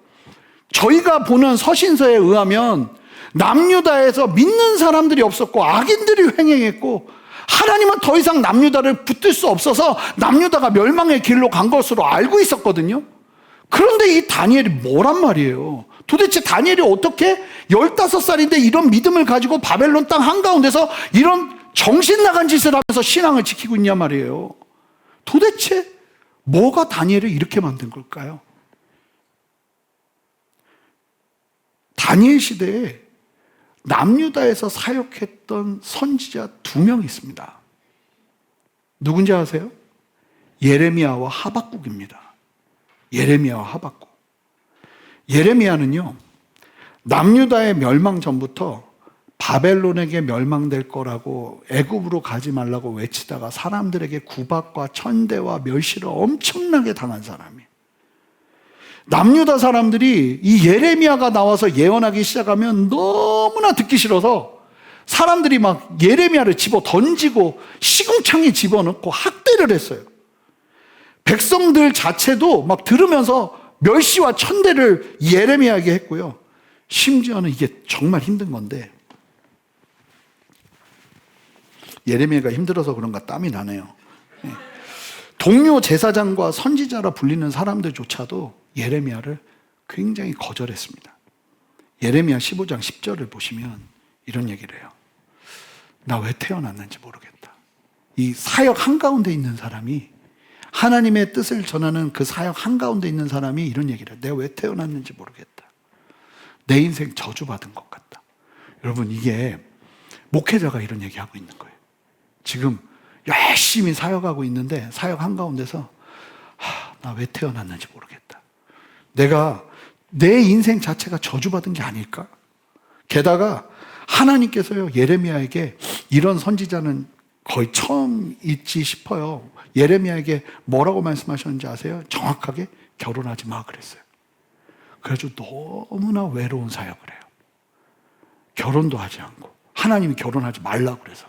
저희가 보는 서신서에 의하면 남유다에서 믿는 사람들이 없었고 악인들이 횡행했고 하나님은 더 이상 남유다를 붙들 수 없어서 남유다가 멸망의 길로 간 것으로 알고 있었거든요. 그런데 이 다니엘이 뭐란 말이에요? 도대체 다니엘이 어떻게 15살인데 이런 믿음을 가지고 바벨론 땅 한가운데서 이런 정신 나간 짓을 하면서 신앙을 지키고 있냐 말이에요. 도대체 뭐가 다니엘을 이렇게 만든 걸까요? 다니엘 시대에 남유다에서 사역했던 선지자 2명이 있습니다. 누군지 아세요? 예레미야와 하박국입니다. 예레미야와 하박국. 예레미야는요, 남유다의 멸망 전부터 바벨론에게 멸망될 거라고 애굽으로 가지 말라고 외치다가 사람들에게 구박과 천대와 멸시를 엄청나게 당한 사람이에요. 남유다 사람들이 이 예레미야가 나와서 예언하기 시작하면 너무나 듣기 싫어서 사람들이 막 예레미야를 집어 던지고 시궁창에 집어넣고 학대를 했어요. 백성들 자체도 막 들으면서 멸시와 천대를 예레미야에게 했고요. 심지어는 이게 정말 힘든 건데, 예레미야가 힘들어서 그런가 땀이 나네요. 동료 제사장과 선지자라 불리는 사람들조차도 예레미야를 굉장히 거절했습니다. 예레미야 15장 10절을 보시면 이런 얘기를 해요. 나 왜 태어났는지 모르겠다. 이 사역 한가운데 있는 사람이, 하나님의 뜻을 전하는 그 사역 한가운데 있는 사람이 이런 얘기를 해요. 내가 왜 태어났는지 모르겠다. 내 인생 저주받은 것 같다. 여러분, 이게 목회자가 이런 얘기하고 있는 거예요. 지금 열심히 사역하고 있는데 사역 한가운데서 나 왜 태어났는지 모르겠다. 내가 내 인생 자체가 저주받은 게 아닐까? 게다가 하나님께서요, 예레미야에게 이런 선지자는 거의 처음 있지 싶어요. 예레미야에게 뭐라고 말씀하셨는지 아세요? 정확하게 결혼하지 마 그랬어요. 그래가지고 너무나 외로운 사역을 해요. 결혼도 하지 않고 하나님이 결혼하지 말라고 그래서.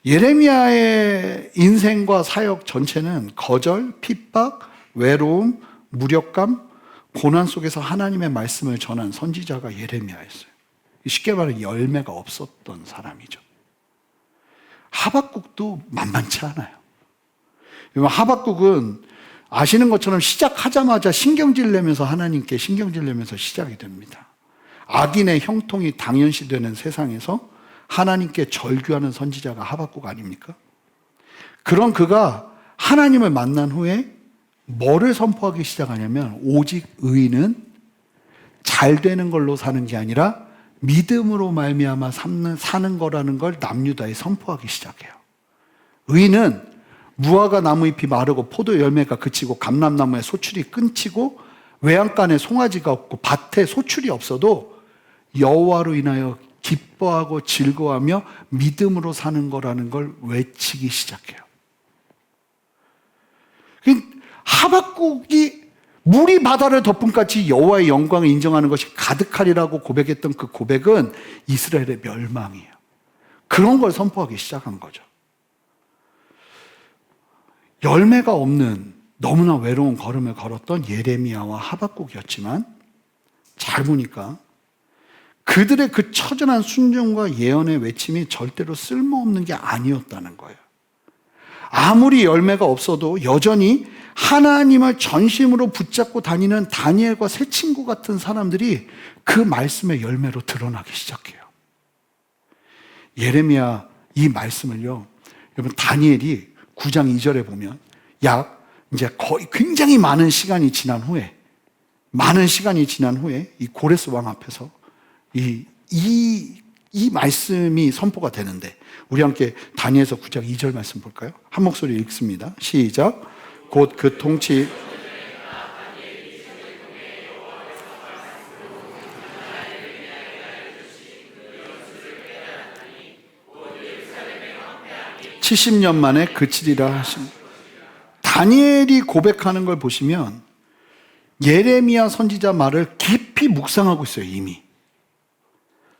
예레미야의 인생과 사역 전체는 거절, 핍박, 외로움, 무력감, 고난 속에서 하나님의 말씀을 전한 선지자가 예레미야였어요. 쉽게 말해 열매가 없었던 사람이죠. 하박국도 만만치 않아요. 하박국은 아시는 것처럼 시작하자마자 신경질 내면서 하나님께 신경질 내면서 시작이 됩니다. 악인의 형통이 당연시되는 세상에서 하나님께 절규하는 선지자가 하박국 아닙니까? 그런 그가 하나님을 만난 후에 뭐를 선포하기 시작하냐면, 오직 의인은 잘 되는 걸로 사는 게 아니라 믿음으로 말미암아 사는 거라는 걸 남유다에 선포하기 시작해요. 의인은 무화과 나무잎이 마르고 포도 열매가 그치고 감람나무의 소출이 끊치고 외양간에 송아지가 없고 밭에 소출이 없어도 여호와로 인하여 기뻐하고 즐거워하며 믿음으로 사는 거라는 걸 외치기 시작해요. 하박국이 물이 바다를 덮은 같이 여호와의 영광을 인정하는 것이 가득하리라고 고백했던 그 고백은 이스라엘의 멸망이에요. 그런 걸 선포하기 시작한 거죠. 열매가 없는 너무나 외로운 걸음을 걸었던 예레미야와 하박국이었지만, 잘 보니까 그들의 그 처절한 순종과 예언의 외침이 절대로 쓸모없는 게 아니었다는 거예요. 아무리 열매가 없어도 여전히 하나님을 전심으로 붙잡고 다니는 다니엘과 새 친구 같은 사람들이 그 말씀의 열매로 드러나기 시작해요. 예레미야 이 말씀을요, 여러분 다니엘이 9장 2절에 보면 이제 거의 굉장히 많은 시간이 지난 후에 이 고레스 왕 앞에서 이 말씀이 선포가 되는데, 우리 함께 다니엘서 9장 2절 말씀 볼까요? 한 목소리 읽습니다. 시작. 곧 그 통치 (70년) 만에 그치리라 하십니다. 다니엘이 고백하는 걸 보시면 예레미야 선지자 말을 깊이 묵상하고 있어요, 이미.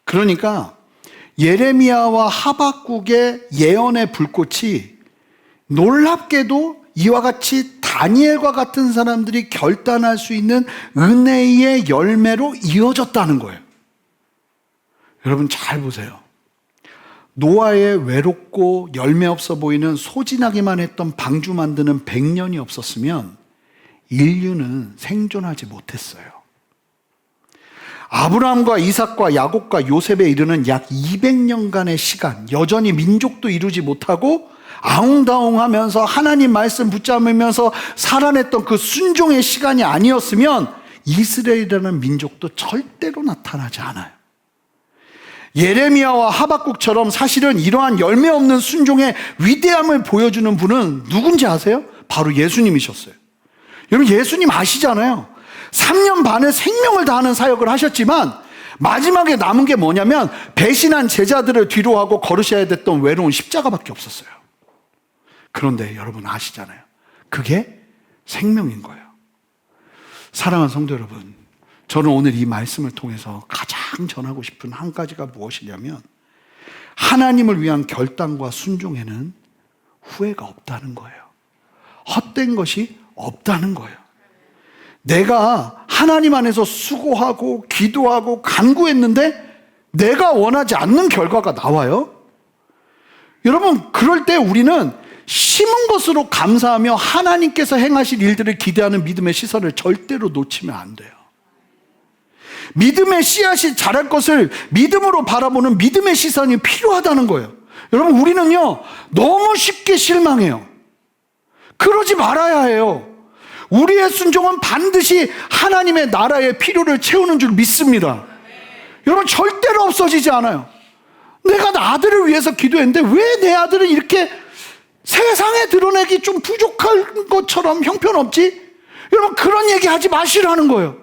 그러니까 예레미야와 하박국의 예언의 불꽃이 놀랍게도 이와 같이 다니엘과 같은 사람들이 결단할 수 있는 은혜의 열매로 이어졌다는 거예요. 여러분 잘 보세요. 노아의 외롭고 열매 없어 보이는 소진하기만 했던 방주 만드는 100년이 없었으면 인류는 생존하지 못했어요. 아브라함과 이삭과 야곱과 요셉에 이르는 약 200년간의 시간, 여전히 민족도 이루지 못하고 아웅다웅하면서 하나님 말씀 붙잡으면서 살아냈던 그 순종의 시간이 아니었으면 이스라엘이라는 민족도 절대로 나타나지 않아요. 예레미야와 하박국처럼 사실은 이러한 열매 없는 순종의 위대함을 보여주는 분은 누군지 아세요? 바로 예수님이셨어요. 여러분, 예수님 아시잖아요. 3년 반을 생명을 다하는 사역을 하셨지만 마지막에 남은 게 뭐냐면 배신한 제자들을 뒤로하고 걸으셔야 됐던 외로운 십자가밖에 없었어요. 그런데 여러분 아시잖아요. 그게 생명인 거예요. 사랑하는 성도 여러분, 저는 오늘 이 말씀을 통해서 가장 전하고 싶은 한 가지가 무엇이냐면 하나님을 위한 결단과 순종에는 후회가 없다는 거예요. 헛된 것이 없다는 거예요. 내가 하나님 안에서 수고하고 기도하고 간구했는데 내가 원하지 않는 결과가 나와요. 여러분, 그럴 때 우리는 심은 것으로 감사하며 하나님께서 행하실 일들을 기대하는 믿음의 시선을 절대로 놓치면 안 돼요. 믿음의 씨앗이 자랄 것을 믿음으로 바라보는 믿음의 시선이 필요하다는 거예요. 여러분, 우리는요 너무 쉽게 실망해요. 그러지 말아야 해요. 우리의 순종은 반드시 하나님의 나라의 필요를 채우는 줄 믿습니다. 여러분, 절대로 없어지지 않아요. 내가 나 아들을 위해서 기도했는데 왜 내 아들은 이렇게 세상에 드러내기 좀 부족한 것처럼 형편없지? 여러분, 그런 얘기 하지 마시라는 거예요.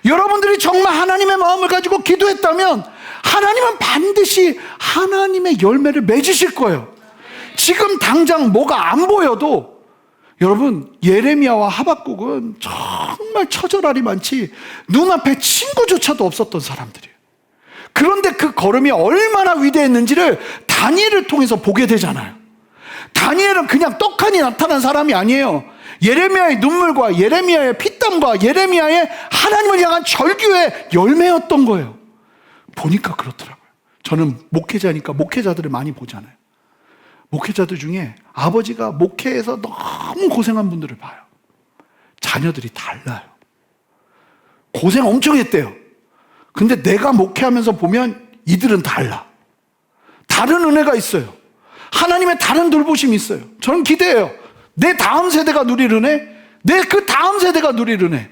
여러분들이 정말 하나님의 마음을 가지고 기도했다면 하나님은 반드시 하나님의 열매를 맺으실 거예요. 지금 당장 뭐가 안 보여도 여러분, 예레미야와 하박국은 정말 처절하리 많지 눈앞에 친구조차도 없었던 사람들이에요. 그런데 그 걸음이 얼마나 위대했는지를 다니엘을 통해서 보게 되잖아요. 다니엘은 그냥 떡하니 나타난 사람이 아니에요. 예레미야의 눈물과 예레미야의 피땀과 예레미야의 하나님을 향한 절규의 열매였던 거예요. 보니까 그렇더라고요. 저는 목회자니까 목회자들을 많이 보잖아요. 목회자들 중에 아버지가 목회에서 너무 고생한 분들을 봐요. 자녀들이 달라요. 고생 엄청 했대요. 근데 내가 목회하면서 보면 이들은 달라. 다른 은혜가 있어요. 하나님의 다른 돌보심이 있어요. 저는 기대해요. 내 다음 세대가 누릴 은혜, 내 그 다음 세대가 누릴 은혜.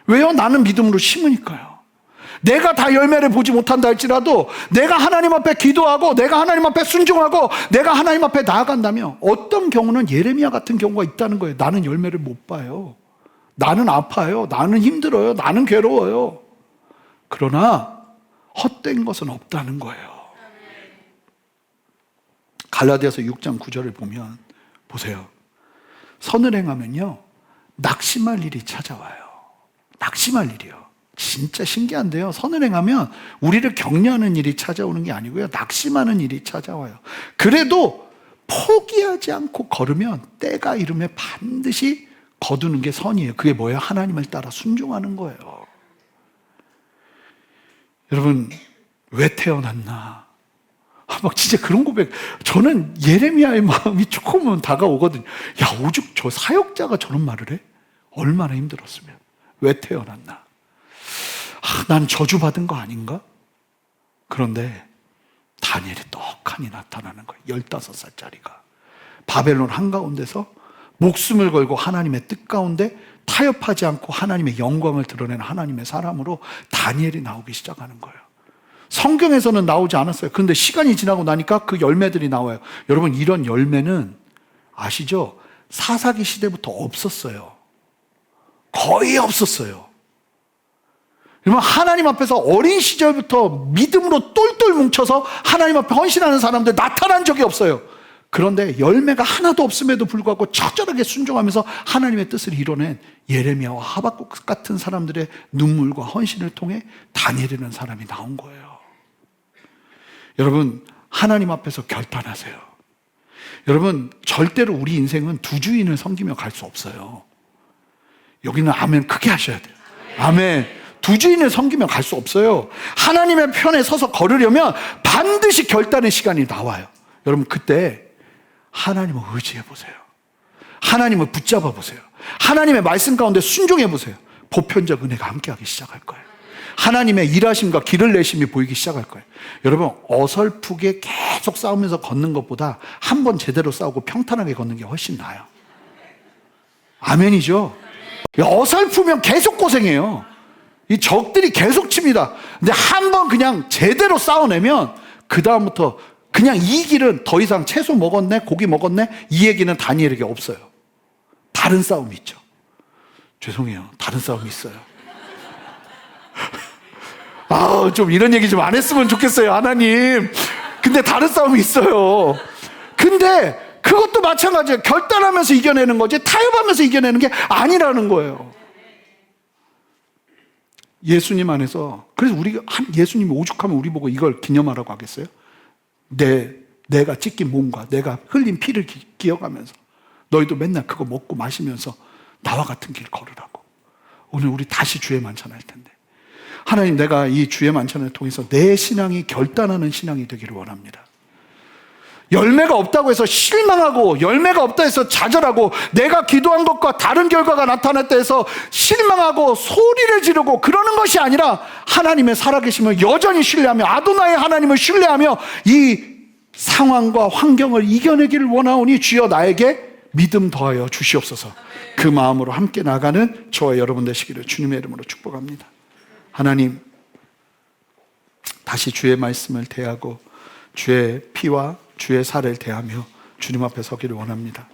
왜요? 나는 믿음으로 심으니까요. 내가 다 열매를 보지 못한다 할지라도 내가 하나님 앞에 기도하고 내가 하나님 앞에 순종하고 내가 하나님 앞에 나아간다면 어떤 경우는 예레미야 같은 경우가 있다는 거예요. 나는 열매를 못 봐요. 나는 아파요. 나는 힘들어요. 나는 괴로워요. 그러나 헛된 것은 없다는 거예요. 갈라디아서 6장 9절을 보면 보세요. 선을 행하면요 낙심할 일이 찾아와요. 낙심할 일이요. 진짜 신기한데요. 선을 행하면 우리를 격려하는 일이 찾아오는 게 아니고요, 낙심하는 일이 찾아와요. 그래도 포기하지 않고 걸으면 때가 이르면 반드시 거두는 게 선이에요. 그게 뭐예요? 하나님을 따라 순종하는 거예요. 여러분, 왜 태어났나? 막 진짜 그런 고백. 저는 예레미야의 마음이 조금은 다가오거든요. 야, 오죽 저 사역자가 저런 말을 해? 얼마나 힘들었으면. 왜 태어났나? 난 저주받은 거 아닌가? 그런데 다니엘이 떡하니 나타나는 거예요. 15살짜리가 바벨론 한가운데서 목숨을 걸고 하나님의 뜻 가운데 타협하지 않고 하나님의 영광을 드러내는 하나님의 사람으로 다니엘이 나오기 시작하는 거예요. 성경에서는 나오지 않았어요. 그런데 시간이 지나고 나니까 그 열매들이 나와요. 여러분, 이런 열매는 아시죠? 사사기 시대부터 없었어요. 거의 없었어요. 여러분, 하나님 앞에서 어린 시절부터 믿음으로 똘똘 뭉쳐서 하나님 앞에 헌신하는 사람들 나타난 적이 없어요. 그런데 열매가 하나도 없음에도 불구하고 처절하게 순종하면서 하나님의 뜻을 이뤄낸 예레미야와 하박국 같은 사람들의 눈물과 헌신을 통해 다니엘이라는 사람이 나온 거예요. 여러분, 하나님 앞에서 결단하세요. 여러분, 절대로 우리 인생은 두 주인을 섬기며 갈 수 없어요. 여기는 아멘 크게 하셔야 돼요. 아멘. 두 주인을 섬기면 갈 수 없어요. 하나님의 편에 서서 걸으려면 반드시 결단의 시간이 나와요. 여러분, 그때 하나님을 의지해 보세요. 하나님을 붙잡아 보세요. 하나님의 말씀 가운데 순종해 보세요. 보편적 은혜가 함께하기 시작할 거예요. 하나님의 일하심과 길을 내심이 보이기 시작할 거예요. 여러분, 어설프게 계속 싸우면서 걷는 것보다 한 번 제대로 싸우고 평탄하게 걷는 게 훨씬 나아요. 아멘이죠? 어설프면 계속 고생해요. 이 적들이 계속 칩니다. 근데 한 번 그냥 제대로 싸워내면 그 다음부터 그냥 이 길은 더 이상 채소 먹었네, 고기 먹었네, 이 얘기는 다니엘에게 없어요. 다른 싸움이 있죠. 죄송해요. 다른 싸움이 있어요. 좀 이런 얘기 좀 안 했으면 좋겠어요, 하나님. 근데 다른 싸움이 있어요. 근데 그것도 마찬가지예요. 결단하면서 이겨내는 거지 타협하면서 이겨내는 게 아니라는 거예요. 예수님 안에서, 그래서 예수님이 오죽하면 우리 보고 이걸 기념하라고 하겠어요? 내가 찢긴 몸과 내가 흘린 피를 기억하면서 너희도 맨날 그거 먹고 마시면서 나와 같은 길 걸으라고. 오늘 우리 다시 주의 만찬할 텐데, 하나님, 내가 이 주의 만찬을 통해서 내 신앙이 결단하는 신앙이 되기를 원합니다. 열매가 없다고 해서 실망하고, 열매가 없다 해서 좌절하고, 내가 기도한 것과 다른 결과가 나타났다 해서 실망하고 소리를 지르고 그러는 것이 아니라 하나님의 살아계심을 여전히 신뢰하며, 아도나의 하나님을 신뢰하며 이 상황과 환경을 이겨내기를 원하오니 주여 나에게 믿음 더하여 주시옵소서. 그 마음으로 함께 나가는 저와 여러분 되시기를 주님의 이름으로 축복합니다. 하나님, 다시 주의 말씀을 대하고 주의 피와 주의 살을 대하며 주님 앞에 서기를 원합니다.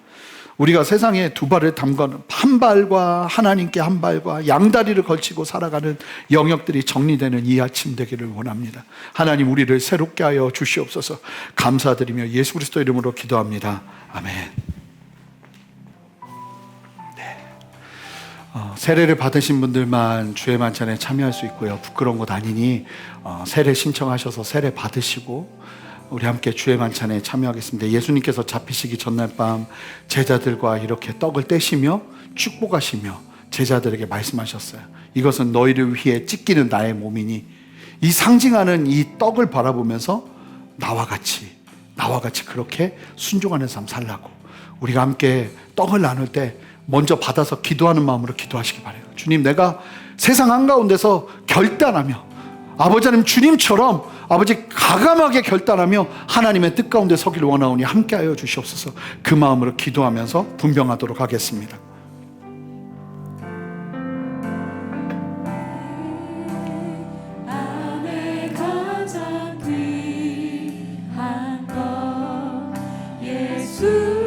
우리가 세상에 두 발을 담가는, 한 발과 하나님께 한 발과 양다리를 걸치고 살아가는 영역들이 정리되는 이 아침 되기를 원합니다. 하나님, 우리를 새롭게 하여 주시옵소서. 감사드리며 예수 그리스도 이름으로 기도합니다. 아멘. 세례를 받으신 분들만 주의 만찬에 참여할 수 있고요. 부끄러운 것 아니니 세례 신청하셔서 세례 받으시고 우리 함께 주의 만찬에 참여하겠습니다. 예수님께서 잡히시기 전날 밤 제자들과 이렇게 떡을 떼시며 축복하시며 제자들에게 말씀하셨어요. 이것은 너희를 위해 찢기는 나의 몸이니, 이 상징하는 이 떡을 바라보면서 나와 같이 그렇게 순종하는 삶 살라고. 우리가 함께 떡을 나눌 때 먼저 받아서 기도하는 마음으로 기도하시기 바라요. 주님, 내가 세상 한가운데서 결단하며, 아버지 하나님, 주님처럼 아버지 가감하게 결단하며 하나님의 뜻 가운데 서기를 원하오니 함께하여 주시옵소서. 그 마음으로 기도하면서 분병하도록 하겠습니다. 예수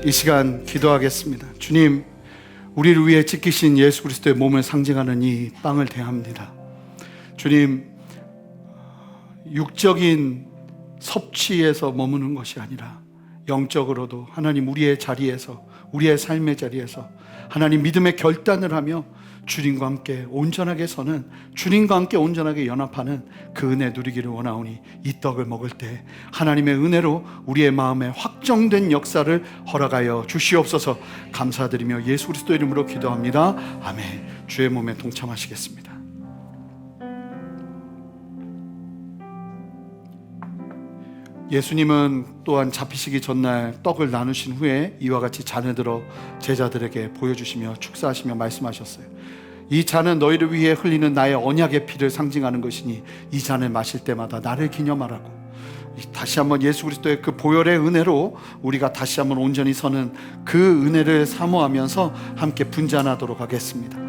이 시간 기도하겠습니다. 주님, 우리를 위해 찢기신 예수 그리스도의 몸을 상징하는 이 빵을 대합니다. 주님, 육적인 섭취에서 머무는 것이 아니라 영적으로도 하나님 우리의 자리에서, 우리의 삶의 자리에서 하나님 믿음의 결단을 하며 주님과 함께 온전하게 서는, 주님과 함께 온전하게 연합하는 그 은혜 누리기를 원하오니 이 떡을 먹을 때 하나님의 은혜로 우리의 마음에 확정된 역사를 허락하여 주시옵소서. 감사드리며 예수 그리스도 이름으로 기도합니다. 아멘. 주의 몸에 동참하시겠습니다. 예수님은 또한 잡히시기 전날 떡을 나누신 후에 이와 같이 잔을 들어 제자들에게 보여주시며 축사하시며 말씀하셨어요. 이 잔은 너희를 위해 흘리는 나의 언약의 피를 상징하는 것이니 이 잔을 마실 때마다 나를 기념하라고. 다시 한번 예수 그리스도의 그 보혈의 은혜로 우리가 다시 한번 온전히 서는 그 은혜를 사모하면서 함께 분잔하도록 하겠습니다.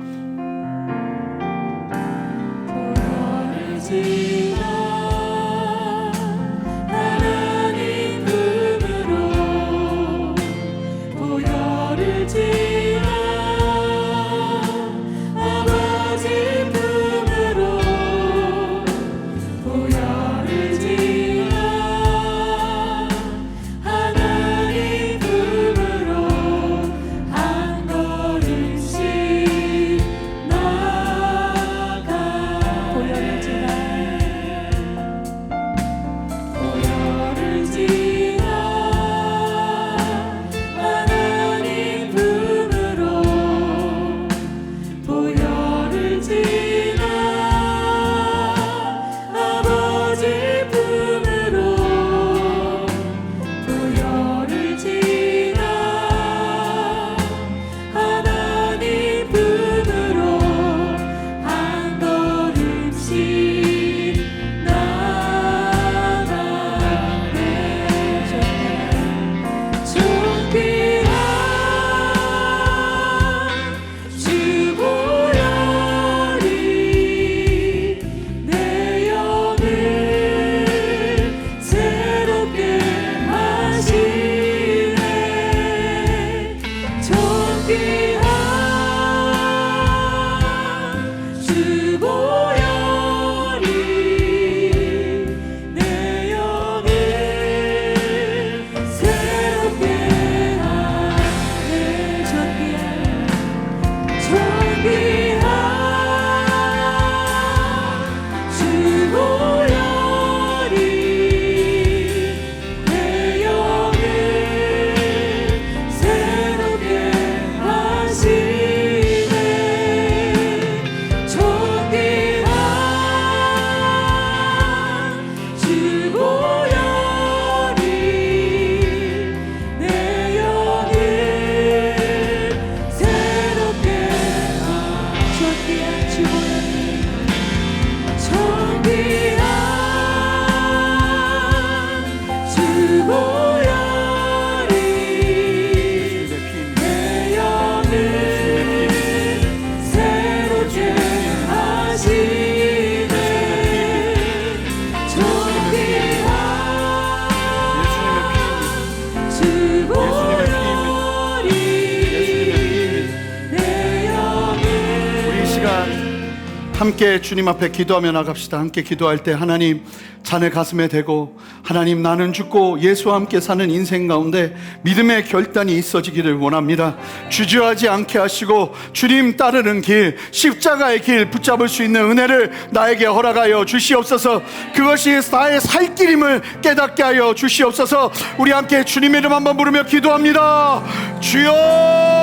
함께 주님 앞에 기도하며 나갑시다. 함께 기도할 때 하나님 잔을 가슴에 대고 하나님 나는 죽고 예수와 함께 사는 인생 가운데 믿음의 결단이 있어지기를 원합니다. 주저하지 않게 하시고 주님 따르는 길, 십자가의 길 붙잡을 수 있는 은혜를 나에게 허락하여 주시옵소서. 그것이 나의 살 길임을 깨닫게 하여 주시옵소서. 우리 함께 주님의 이름 한번 부르며 기도합니다. 주여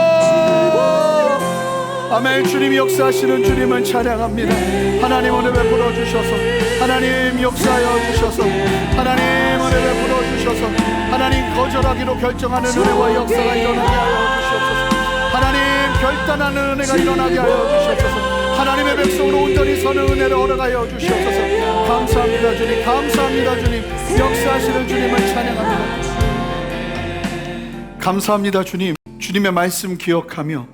아멘. 주님이 역사하시는 주님은 찬양합니다. 하나님 은혜 베풀어 주셔서, 하나님 역사하여 주셔서, 하나님 은혜 베풀어 주셔서, 하나님 거절하기로 결정하는 은혜와 역사가 일어나게 하여 주시옵소서. 하나님 결단하는 은혜가 일어나게 하여 주시옵소서. 하나님의 백성으로 온전히 서는 은혜를 허락하여 주시옵소서. 감사합니다 주님, 감사합니다 주님. 역사하시는 주님을 찬양합니다. 감사합니다 주님. 주님의 말씀 기억하며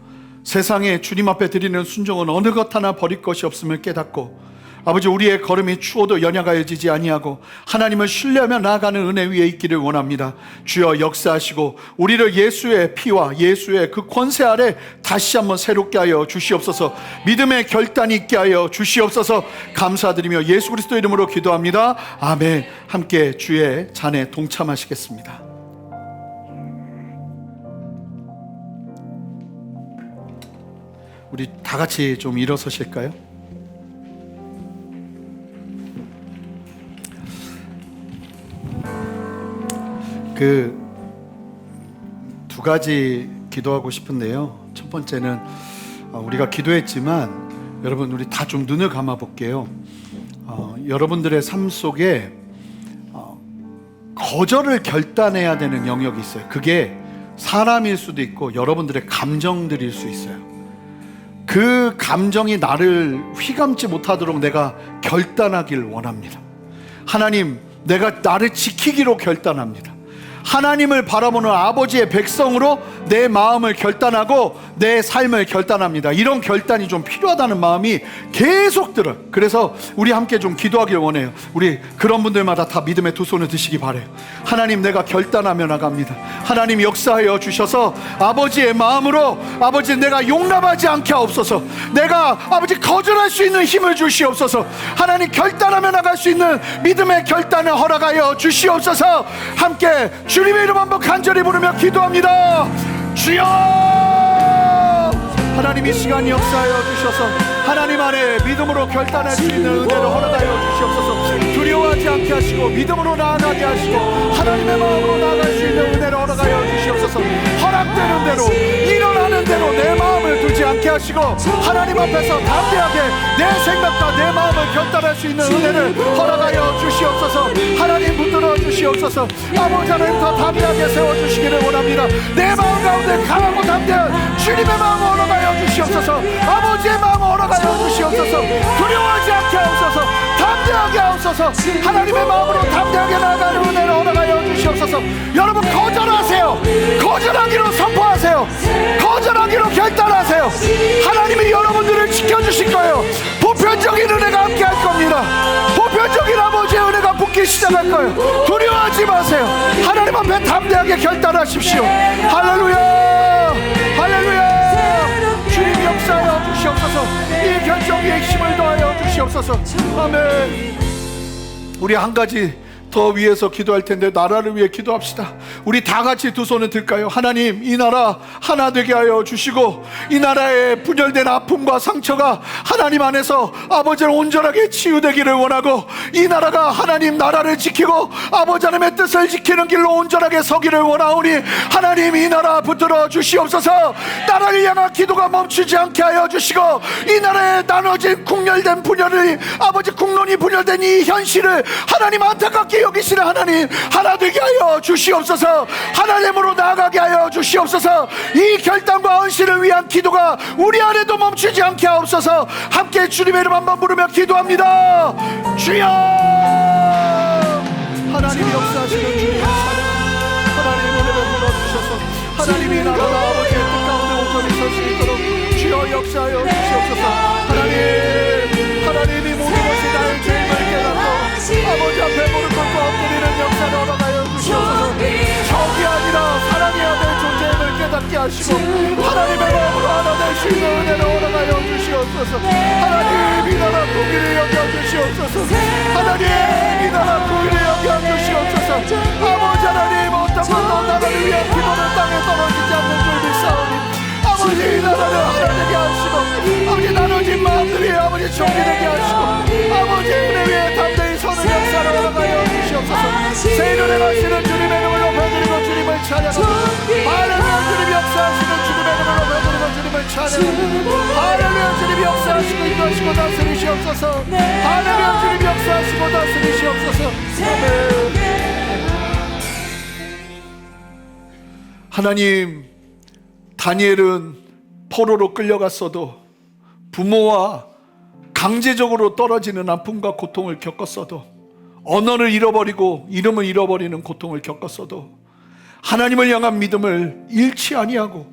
세상에 주님 앞에 드리는 순종은 어느 것 하나 버릴 것이 없음을 깨닫고 아버지, 우리의 걸음이 추워도 연약하여지지 아니하고 하나님을 신뢰하며 나아가는 은혜 위에 있기를 원합니다. 주여 역사하시고 우리를 예수의 피와 예수의 그 권세 아래 다시 한번 새롭게 하여 주시옵소서. 믿음의 결단이 있게 하여 주시옵소서. 감사드리며 예수 그리스도 이름으로 기도합니다. 아멘. 함께 주의 잔에 동참하시겠습니다. 우리 다 같이 좀 일어서실까요? 두 가지 기도하고 싶은데요. 첫 번째는 우리가 기도했지만 여러분, 우리 다 좀 눈을 감아 볼게요. 여러분들의 삶 속에 거절을 결단해야 되는 영역이 있어요. 그게 사람일 수도 있고 여러분들의 감정들일 수 있어요. 그 감정이 나를 휘감지 못하도록 내가 결단하길 원합니다. 하나님, 내가 나를 지키기로 결단합니다. 하나님을 바라보는 아버지의 백성으로 내 마음을 결단하고 내 삶을 결단합니다. 이런 결단이 좀 필요하다는 마음이 계속 들어요. 그래서 우리 함께 좀 기도하길 원해요. 우리 그런 분들마다 다 믿음의 두 손을 드시기 바래요. 하나님, 내가 결단하며 나갑니다. 하나님 역사하여 주셔서 아버지의 마음으로 아버지 내가 용납하지 않게 하옵소서. 내가 아버지 거절할 수 있는 힘을 주시옵소서. 하나님, 결단하며 나갈 수 있는 믿음의 결단을 허락하여 주시옵소서. 함께 주님의 이름 한번 간절히 부르며 기도합니다. 주여! 하나님, 이 시간 역사하여 주셔서 하나님 안에 믿음으로 결단할 수 있는 은혜를 허락하여 주시옵소서. 두려워하지 않게 하시고 믿음으로 나아가게 하시고 하나님의 마음으로 나아갈 수 있는 은혜를 허락하여 주시옵소서. 허락되는 대로, 일어나는 대로 내 마음을 두지 않게 하시고 하나님 앞에서 담대하게 내 생각과 내 마음을 결단할 수 있는 은혜를 허락하여 주시옵소서. 하나님 붙들어 주시옵소서. 아버지 하나님, 더 담대하게 세워주시기를 원합니다. 내 마음 가운데 강하고 담대한 주님의 마음을 허락하여 주시옵소서. 아버지의 마음을 허락하여 주시옵소서. 두려워하지 않게 하옵소서. 담대하게 하옵소서. 하나님의 마음으로 담대하게 나아가는 은혜를 허락하여 주시옵소서. 여러분, 거절하세요. 거절하기로 선포하세요. 거절하기로 결단하세요. 하나님이 여러분들을 지켜주실 거예요. 보편적인 은혜가 함께 할 겁니다. 보편적인 아버지의 은혜가 붙기 시작할 거예요. 두려워하지 마세요. 하나님 앞에 담대하게 결단하십시오. 할렐루야, 할렐루야. 주님 역사하여 주시옵소서. 이 결정에 힘을 더하여 주시옵소서. 아멘. 우리 한 가지 더 위해서 기도할 텐데, 나라를 위해 기도합시다. 우리 다 같이 두 손을 들까요? 하나님, 이 나라 하나 되게 하여 주시고 이 나라의 분열된 아픔과 상처가 하나님 안에서 아버지를 온전하게 치유되기를 원하고, 이 나라가 하나님 나라를 지키고 아버지 하나님의 뜻을 지키는 길로 온전하게 서기를 원하오니 하나님, 이 나라 붙들어 주시옵소서. 나라를 향한 기도가 멈추지 않게 하여 주시고 이 나라에 나눠진 국렬된 분열이 아버지 국론이 분열된 이 현실을 하나님 안타깝게 여기시는 하나님, 하나 되게 하여 주시옵소서. 하나님으로 나아가게 하여 주시옵소서. 이 결단과 헌신을 위한 기도가 우리 안에도 멈추지 않게 하옵소서. 함께 주님의 이름 한번 부르며 기도합니다. 주여! 하나님이 역사하시는 주님 찬양. 하나님 은혜를 불어주셔서 하나님이 나라 아버지의 뜻 가운데 온전히 설 수 있도록 주여 역사하여 주시옵소서. 하나님이 모든 것이 나의 죄임을 깨닫고 아버지 앞에 무릎 꿇고 엎드리는 역사를 허락하여 주시옵소서. 적이 아니라 사랑해야 될 존재임을 깨닫게 하시고 하나님의 마음으로 하나 될 수 있는 은혜를 허락하여 주시옵소서. 하나님, 이 나라 국위를 여겨주시옵소서. 하나님, 이 나라 국위를 여겨주시옵소서. 아버지 하나님, 어떤 것도 나라를 위한 기도는 땅에 떨어지지 않는 줄 믿사오니 아버지, 이 나라를 하나 되게 하시고 아버지 나눠진 마음들이 아버지 정리되게 하시고 아버지 은혜 위에 담대히 서는 역사를 허락하여 주시옵소서. 새 일을 행하시는 주님의 이름을 높여드리고 주님을 찬양하고, 할렐루야, 주님 역사하시는 주님의 이름을 높여드리고 주님을 찬양하고, 할렐루야, 주님 역사하시고 인도하시고 다스리시옵소서. 할렐루야, 주님 역사하시고 다스리시옵소서. 아멘. 하나님, 다니엘은 포로로 끌려갔어도, 부모와 강제적으로 떨어지는 아픔과 고통을 겪었어도, 언어를 잃어버리고 이름을 잃어버리는 고통을 겪었어도 하나님을 향한 믿음을 잃지 아니하고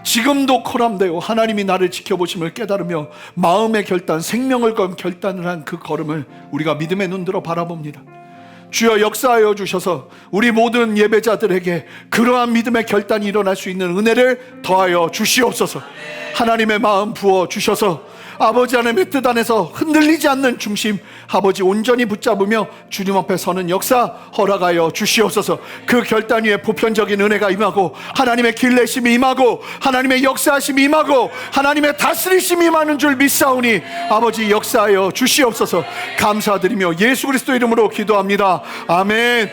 지금도 코람되어 하나님이 나를 지켜보심을 깨달으며 마음의 결단, 생명을 건 결단을 한 그 걸음을 우리가 믿음의 눈들어 바라봅니다. 주여 역사하여 주셔서 우리 모든 예배자들에게 그러한 믿음의 결단이 일어날 수 있는 은혜를 더하여 주시옵소서. 하나님의 마음 부어 주셔서 아버지 하나님의 뜻 안에서 흔들리지 않는 중심, 아버지 온전히 붙잡으며 주님 앞에 서는 역사 허락하여 주시옵소서. 그 결단 위에 보편적인 은혜가 임하고 하나님의 길내심이 임하고 하나님의 역사하심이 임하고 하나님의 다스리심이 임하는 줄 믿사오니 아버지 역사하여 주시옵소서. 감사드리며 예수 그리스도 이름으로 기도합니다. 아멘.